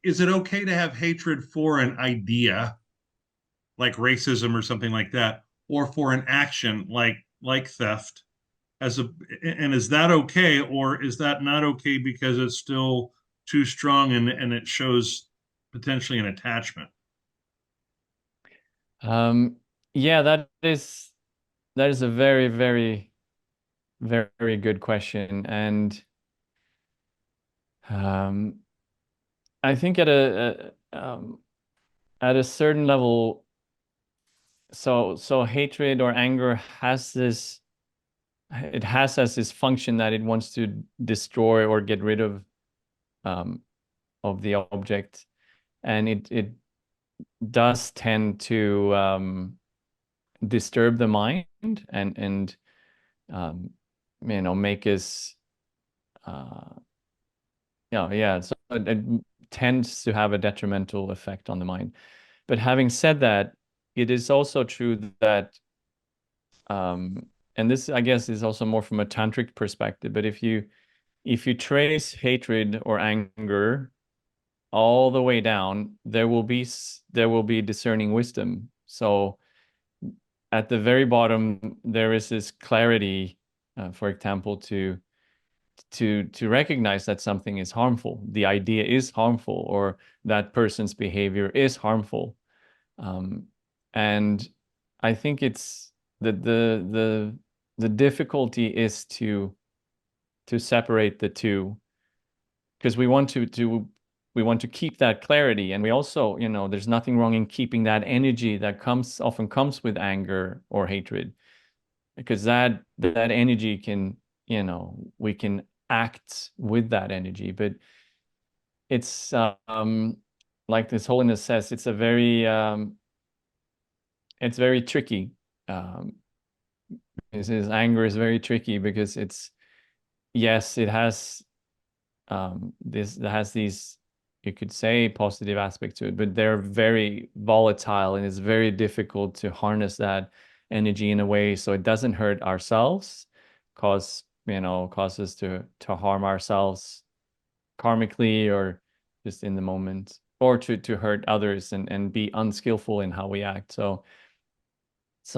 is it okay to have hatred for an idea like racism or something like that, or for an action like theft, and is that okay, or is that not okay because it's still too strong and it shows potentially an attachment? Yeah, that is a very, very, very good question. And I think at a certain level, so hatred or anger has this as this function that it wants to destroy or get rid of the object, and it does tend to disturb the mind and make us so it tends to have a detrimental effect on the mind. But having said that, it is also true that and this, I guess, is also more from a tantric perspective, but if you trace hatred or anger all the way down, there will be discerning wisdom. So at the very bottom, there is this clarity, for example, to recognize that something is harmful, the idea is harmful, or that person's behavior is harmful. And I think it's the difficulty is to separate the two, because we want to keep that clarity, and we also, there's nothing wrong in keeping that energy that often comes with anger or hatred, because that energy can you know, we can act with that energy. But it's like this holiness says, it's very tricky. His anger is very tricky because yes, it has these, you could say, positive aspects to it, but they're very volatile, and it's very difficult to harness that energy in a way so it doesn't hurt ourselves, cause us to harm ourselves karmically, or just in the moment, or to hurt others and be unskillful in how we act. So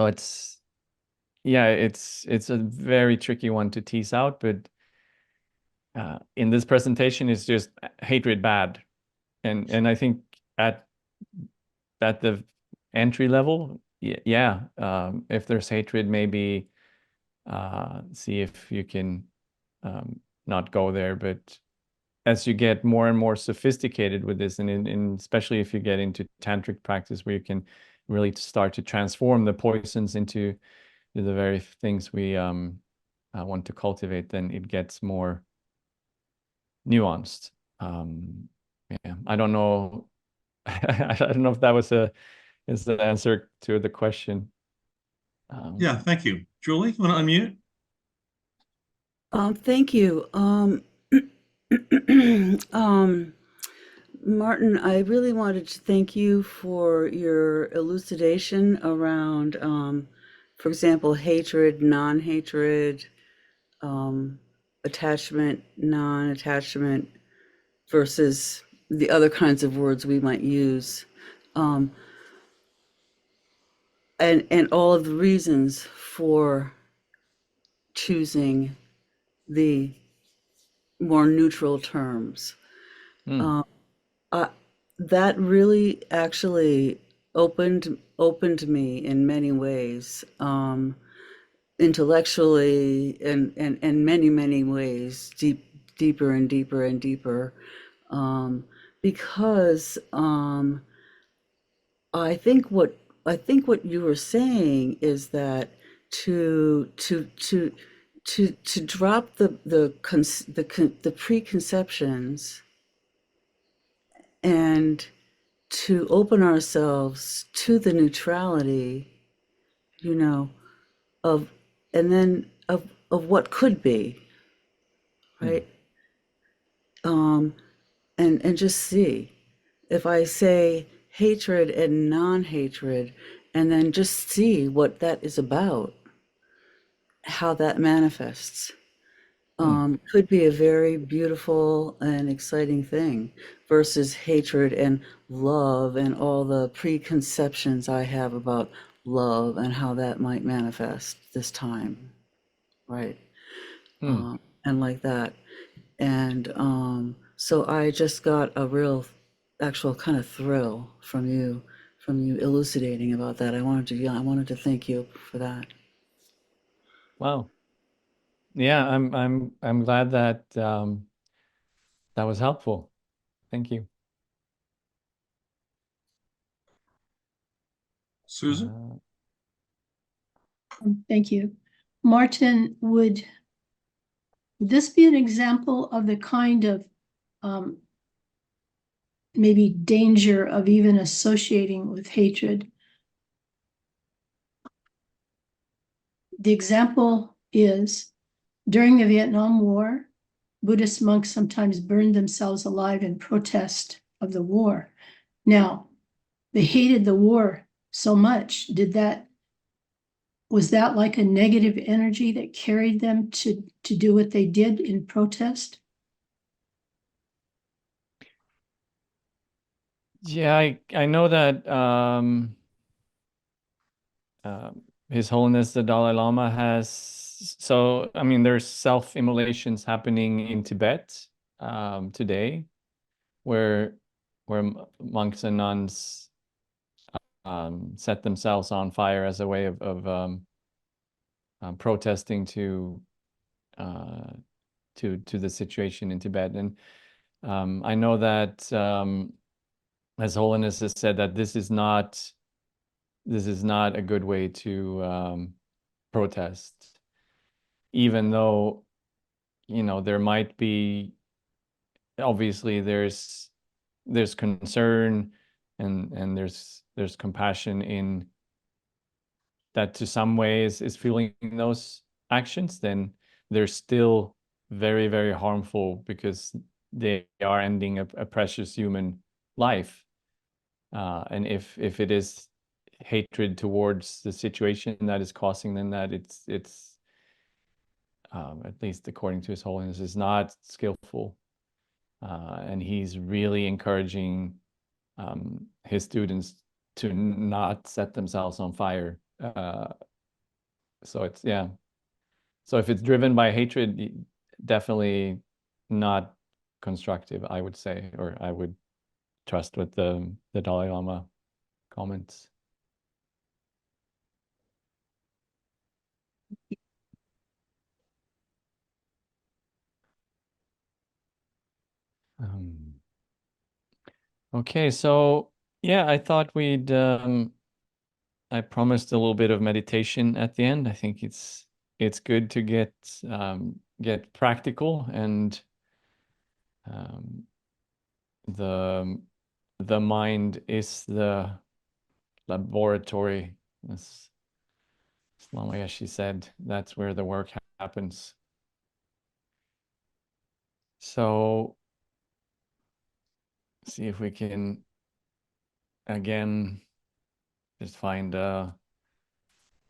it's, yeah, it's a very tricky one to tease out. But in this presentation, it's just hatred bad, and I think at the entry level, yeah, if there's hatred, maybe see if you can not go there. But as you get more and more sophisticated with this, and especially if you get into tantric practice, where you can really start to transform the poisons into the very things we want to cultivate, then it gets more nuanced. Yeah, I don't know. I don't know if that is the answer to the question. Yeah, thank you. Julie, you want to unmute? Thank you. Martin, I really wanted to thank you for your elucidation around, for example, hatred, non-hatred, attachment, non-attachment, versus the other kinds of words we might use. Um, and all of the reasons for choosing the more neutral terms. Hmm. That really actually opened me in many ways, intellectually, and many ways, deeper and deeper and deeper, because I think what you were saying is that to drop the preconceptions and to open ourselves to the neutrality, you know, of and then of what could be, right? And just see. If I say hatred and non-hatred, and then just see what that is about, how that manifests. Could be a very beautiful and exciting thing versus hatred and love and all the preconceptions I have about love and how that might manifest this time, right? And like that. And so I just got a real, actual kind of thrill from you elucidating about that. I wanted to thank you for that. Wow. Yeah, I'm glad that that was helpful. Thank you. Susan? Thank you. Martin, would this be an example of the kind of maybe danger of even associating with hatred? The example is during the Vietnam War, Buddhist monks sometimes burned themselves alive in protest of the war. Now, they hated the war so much. Was that like a negative energy that carried them to do what they did in protest? Yeah, I know that His Holiness the Dalai Lama has, so I mean, there's self-immolations happening in Tibet today, where monks and nuns set themselves on fire as a way of protesting to the situation in Tibet. And I know that His Holiness has said that this is not a good way to protest, even though there might be, obviously there's concern and there's compassion in that to some ways is fueling those actions, then they're still very, very harmful because they are ending a precious human life. And if it is hatred towards the situation that is causing them that, it's at least according to His Holiness, is not skillful. And he's really encouraging his students to not set themselves on fire. So it's, yeah. So if it's driven by hatred, definitely not constructive, I would say, or I would trust what the Dalai Lama comments. Okay, so yeah, I thought we'd I promised a little bit of meditation at the end. I think it's good to get practical, and um, the mind is the laboratory, as Lama Yeshe said. That's where the work happens. So see if we can again just find a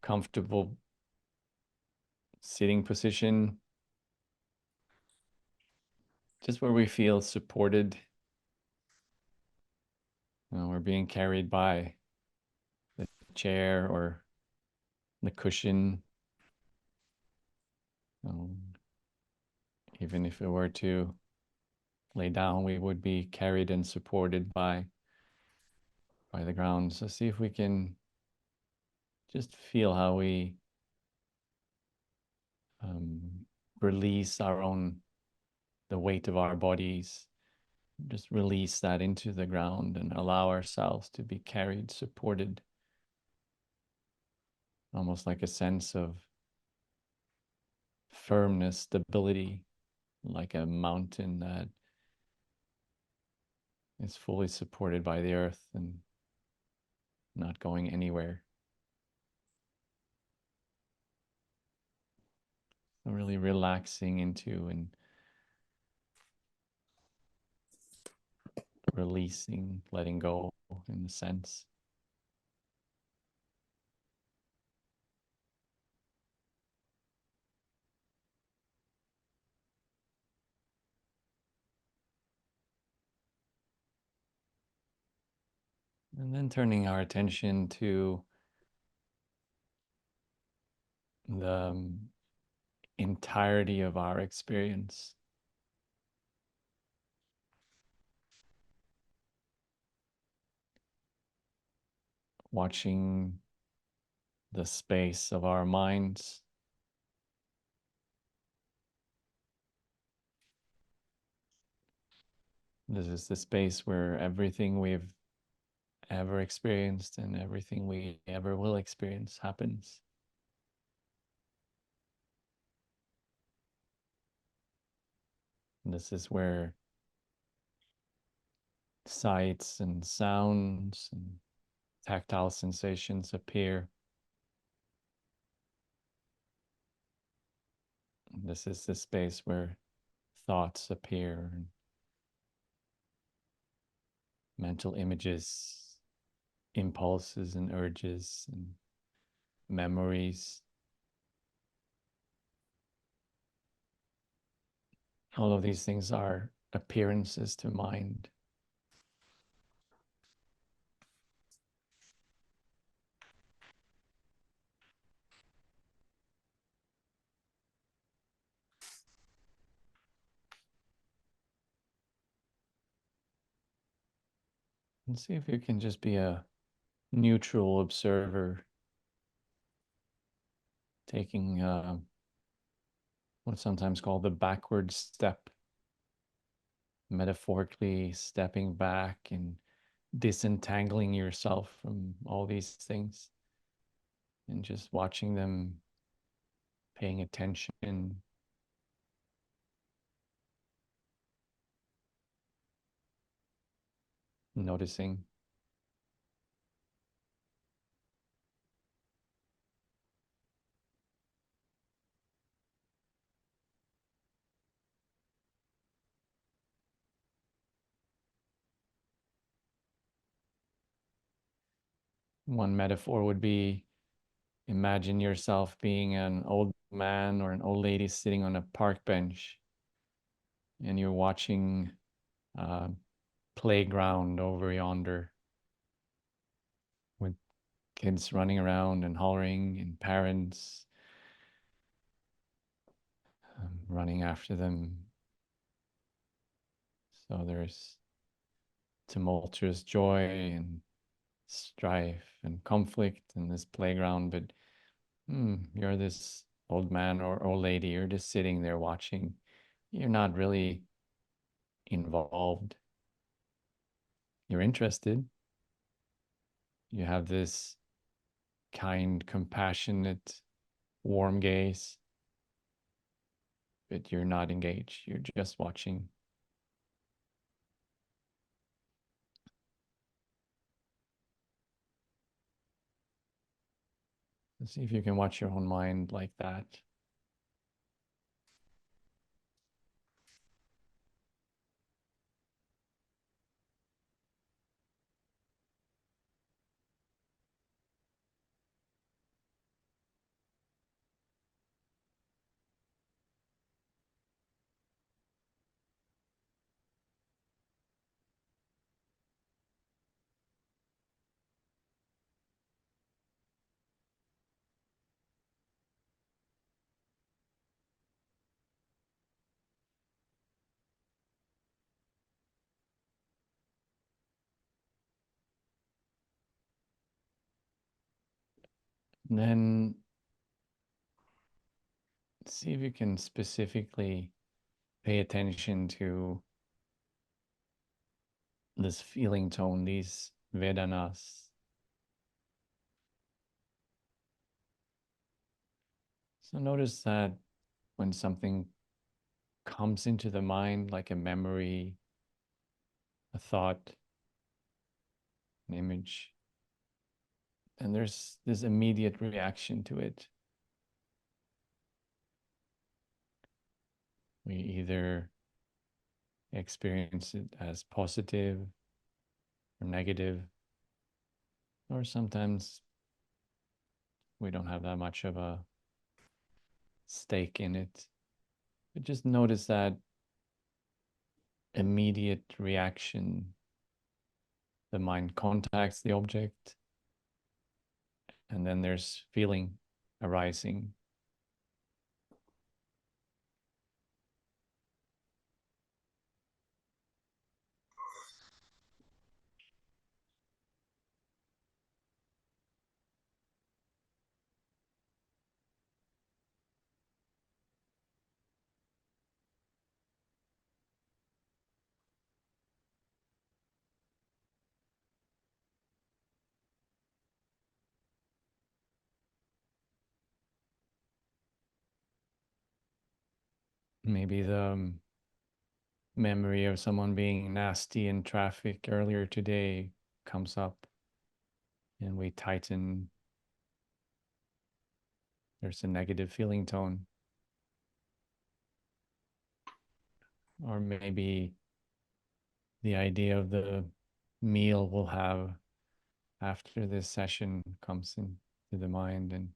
comfortable sitting position, just where we feel supported. We're being carried by the chair or the cushion. Even if it were to lay down, we would be carried and supported by the ground. So see if we can just feel how we release the weight of our bodies, just release that into the ground and allow ourselves to be carried, supported, almost like a sense of firmness, stability, like a mountain that is fully supported by the earth and not going anywhere. So really relaxing into and releasing, letting go in a sense. And then turning our attention to the entirety of our experience. Watching the space of our minds. This is the space where everything we've ever experienced and everything we ever will experience happens. And this is where sights and sounds and tactile sensations appear. And this is the space where thoughts appear and mental images, impulses and urges and memories. All of these things are appearances to mind. And see if you can just be a neutral observer, taking what's sometimes called the backward step, metaphorically stepping back and disentangling yourself from all these things and just watching them, paying attention, noticing. One metaphor would be, imagine yourself being an old man or an old lady sitting on a park bench, and you're watching a playground over yonder with kids running around and hollering, and parents running after them. So there's tumultuous joy and strife and conflict in this playground, but you're this old man or old lady, you're just sitting there watching. You're not really involved. You're interested. You have this kind, compassionate, warm gaze, but you're not engaged. You're just watching. Let's see if you can watch your own mind like that. And then see if you can specifically pay attention to this feeling tone, these Vedanas. So notice that when something comes into the mind, like a memory, a thought, an image, and there's this immediate reaction to it. We either experience it as positive or negative, or sometimes we don't have that much of a stake in it. But just notice that immediate reaction. The mind contacts the object, and then there's feeling arising. Maybe the memory of someone being nasty in traffic earlier today comes up, and we tighten. There's a negative feeling tone. Or maybe the idea of the meal we'll have after this session comes into the mind, and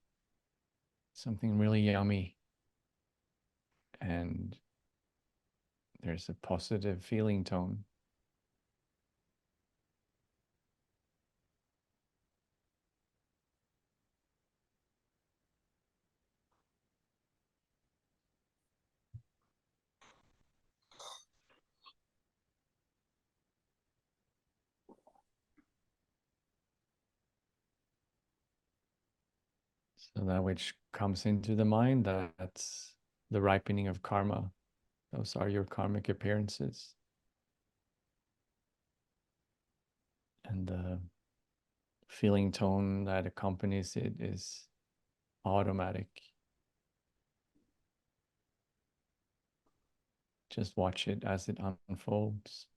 something really yummy, and there's a positive feeling tone. So that which comes into the mind, that's the ripening of karma. Those are your karmic appearances. And the feeling tone that accompanies it is automatic. Just watch it as it unfolds.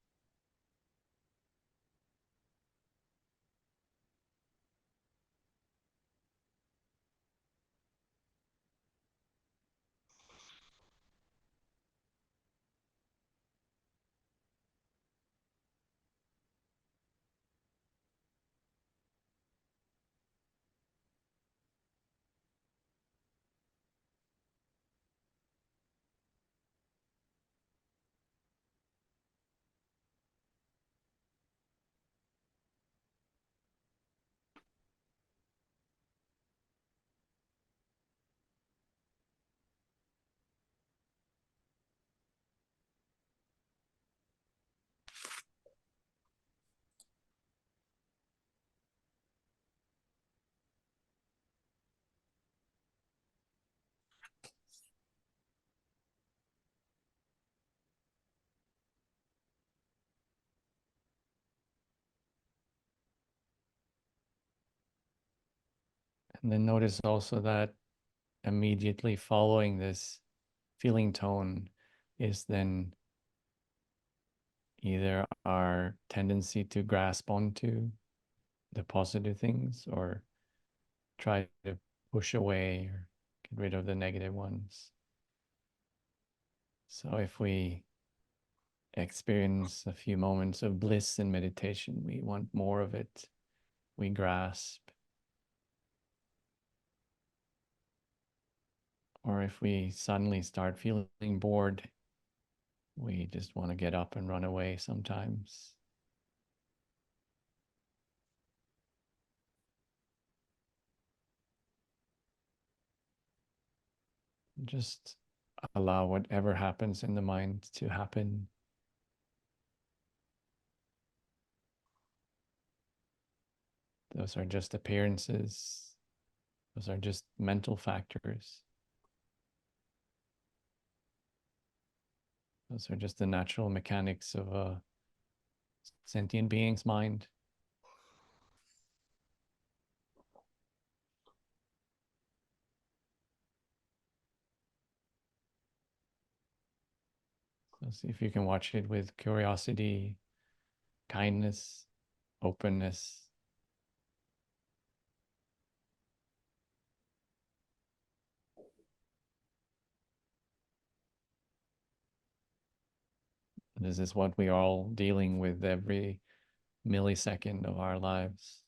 And then notice also that immediately following this feeling tone is then either our tendency to grasp onto the positive things or try to push away or get rid of the negative ones. So if we experience a few moments of bliss in meditation, we want more of it, we grasp. Or if we suddenly start feeling bored, we just want to get up and run away sometimes. Just allow whatever happens in the mind to happen. Those are just appearances. Those are just mental factors. Those are just the natural mechanics of a sentient being's mind. So see if you can watch it with curiosity, kindness, openness. This is what we are all dealing with every millisecond of our lives.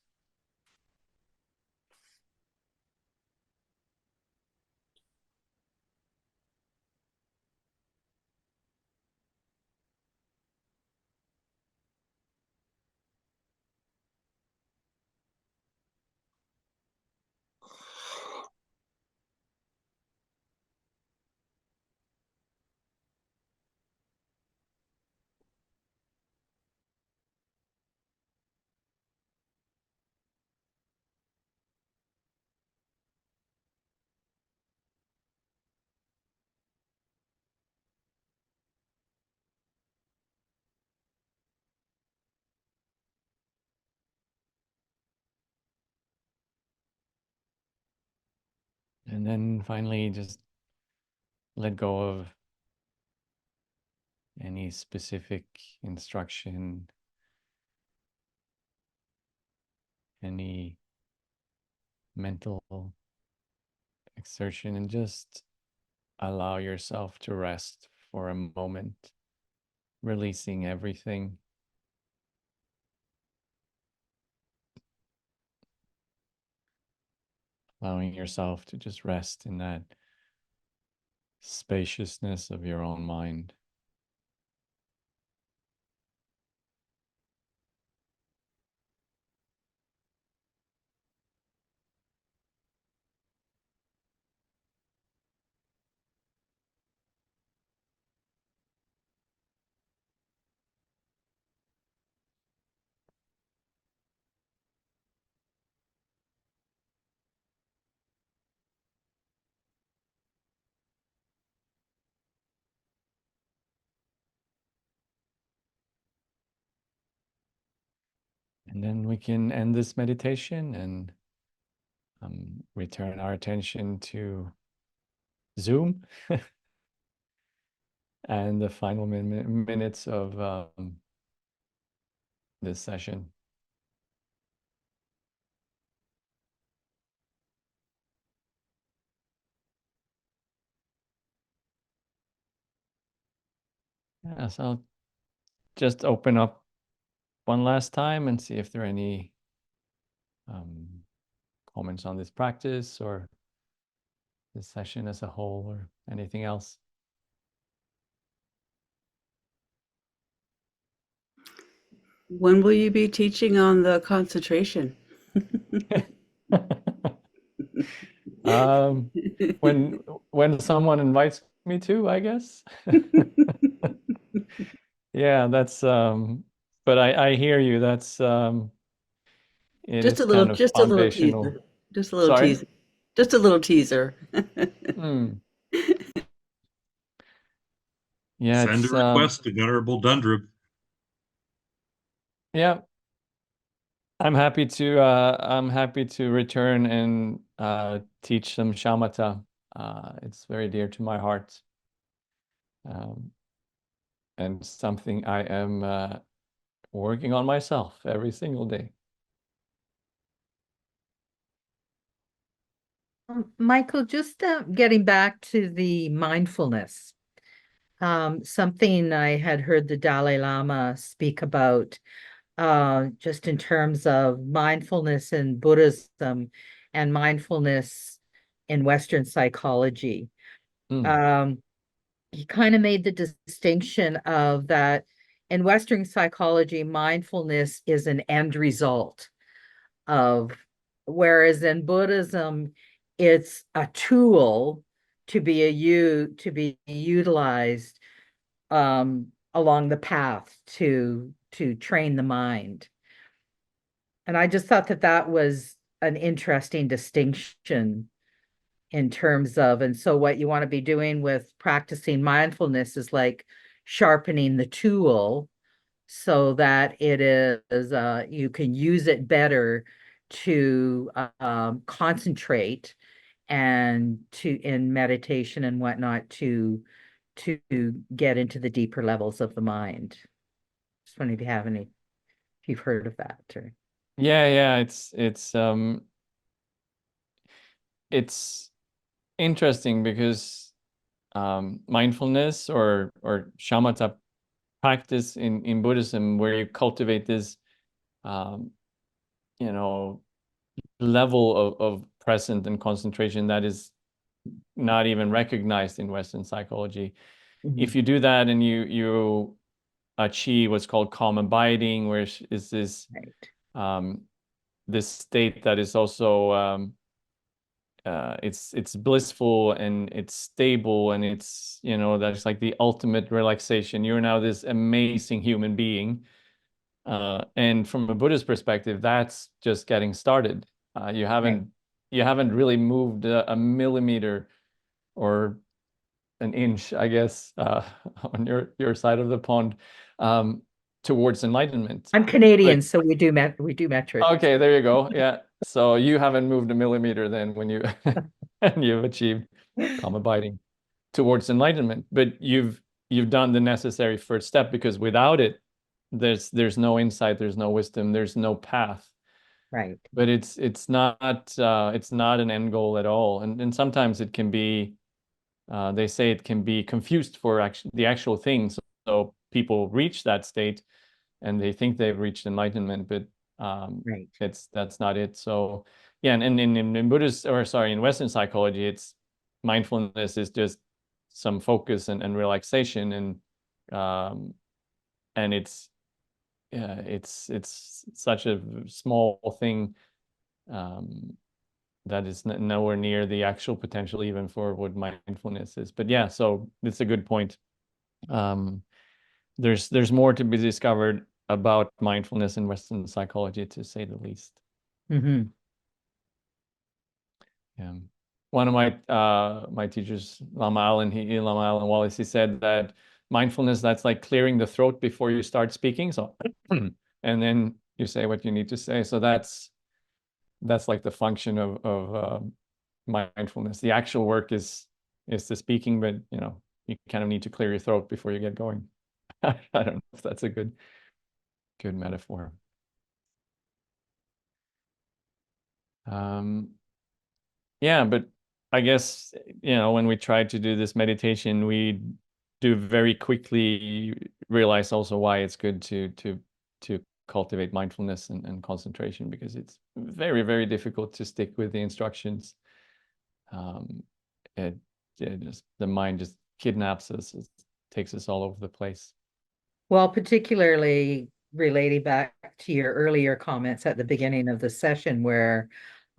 And then finally, just let go of any specific instruction, any mental exertion, and just allow yourself to rest for a moment, releasing everything. Allowing yourself to just rest in that spaciousness of your own mind. And then we can end this meditation and return our attention to Zoom and the final minutes of this session. Yeah, so I'll just open up one last time and see if there are any comments on this practice or this session as a whole or anything else. When will you be teaching on the concentration? um, when someone invites me to, I guess. Yeah, that's but I hear you. That's it Just is a little, kind of just a little foundational. teaser. Just a little Sorry? teaser. Just a little teaser. Hmm. Yeah, Send a it's request to Venerable Dundrup. yeah. I'm happy to return and teach some shamatha. It's very dear to my heart, and something I am working on myself every single day. Michael, just getting back to the mindfulness, something I had heard the Dalai Lama speak about, just in terms of mindfulness in Buddhism and mindfulness in Western psychology. Mm. He kind of made the distinction of that in Western psychology, mindfulness is an end result of, whereas in Buddhism, it's a tool to be utilized along the path to train the mind. And I just thought that that was an interesting distinction in terms of, and so what you want to be doing with practicing mindfulness is like sharpening the tool so that it is you can use it better to concentrate and to in meditation and whatnot to get into the deeper levels of the mind. Just wondering if you have any, if you've heard of that or. Yeah, it's interesting because mindfulness or shamatha practice in Buddhism, where you cultivate this um, you know level of presence and concentration that is not even recognized in Western psychology. If you do that and you achieve what's called calm abiding, which is this Right. this state that is also it's blissful and it's stable and it's that's like the ultimate relaxation. You're now this amazing human being, and from a Buddhist perspective, that's just getting started. You Right. haven't really moved a millimeter or an inch, I guess, on your side of the pond, um, towards enlightenment. I'm Canadian, so we do metric. Okay, there you go. Yeah. So you haven't moved a millimeter then when you and you've achieved calm abiding towards enlightenment. But you've done the necessary first step, because without it, there's no insight, there's no wisdom, there's no path. Right. But it's not an end goal at all. And sometimes it can be they say it can be confused for the actual thing. So people reach that state and they think they've reached enlightenment, but Right. that's not it. So yeah, and in Buddhist, or sorry, in Western psychology, it's mindfulness is just some focus and relaxation, and it's it's such a small thing, that is nowhere near the actual potential even for what mindfulness is. But yeah, so it's a good point. Um, there's more to be discovered about mindfulness in Western psychology, to say the least. Mm-hmm. Yeah. One of my teachers, Lama Allen Wallace, he said that mindfulness, that's like clearing the throat before you start speaking. So and then you say what you need to say. So that's like the function of mindfulness. The actual work is the speaking, but you kind of need to clear your throat before you get going. I don't know if that's a good metaphor. Yeah, but I guess when we try to do this meditation, we do very quickly realize also why it's good to cultivate mindfulness and concentration, because it's very, very difficult to stick with the instructions. Um, it, it just the mind just kidnaps us. It takes us all over the place. Well, particularly relating back to your earlier comments at the beginning of the session, where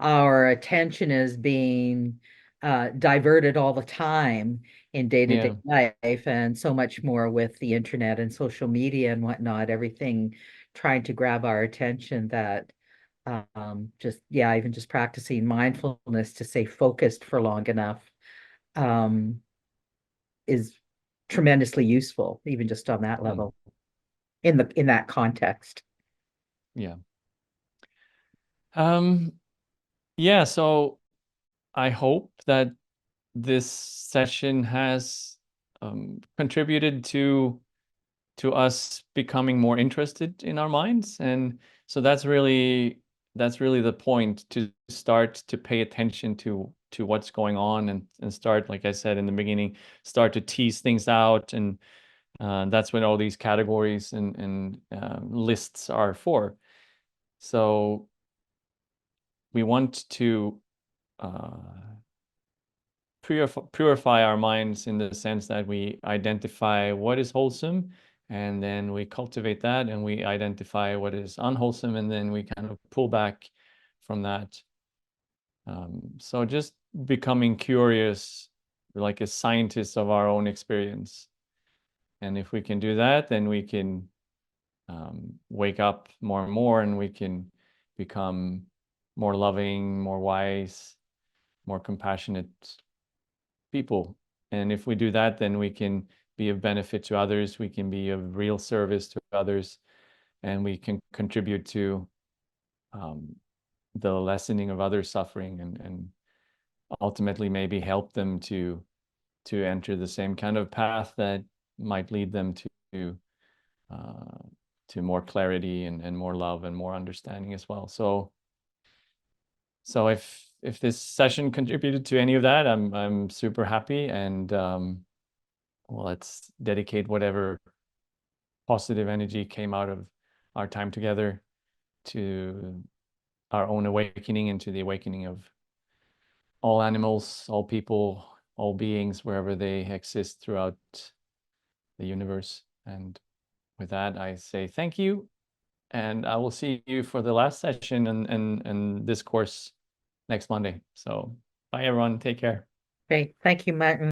our attention is being diverted all the time in day-to-day Yeah. life, and so much more with the internet and social media and whatnot, everything trying to grab our attention, that even just practicing mindfulness to stay focused for long enough um, is tremendously useful, even just on that Mm. level, in that context. Yeah. Yeah, so I hope that this session has contributed to us becoming more interested in our minds, and so that's really the point, to start to pay attention to what's going on, and start, like I said in the beginning, start to tease things out, and that's what all these categories and lists are for. So we want to purify our minds in the sense that we identify what is wholesome, and then we cultivate that, and we identify what is unwholesome, and then we kind of pull back from that. So just becoming curious, like a scientist of our own experience. And if we can do that, then we can wake up more and more, and we can become more loving, more wise, more compassionate people. And if we do that, then we can be of benefit to others, we can be of real service to others, and we can contribute to the lessening of other suffering, and ultimately maybe help them to enter the same kind of path that might lead them to more clarity, and more love and more understanding as well. So if this session contributed to any of that, I'm super happy, and well, let's dedicate whatever positive energy came out of our time together to our own awakening, and to the awakening of all animals, all people, all beings, wherever they exist throughout the universe. And with that, I say thank you, and I will see you for the last session and this course next Monday. So bye, everyone. Take care. Great. Thank you, Martin.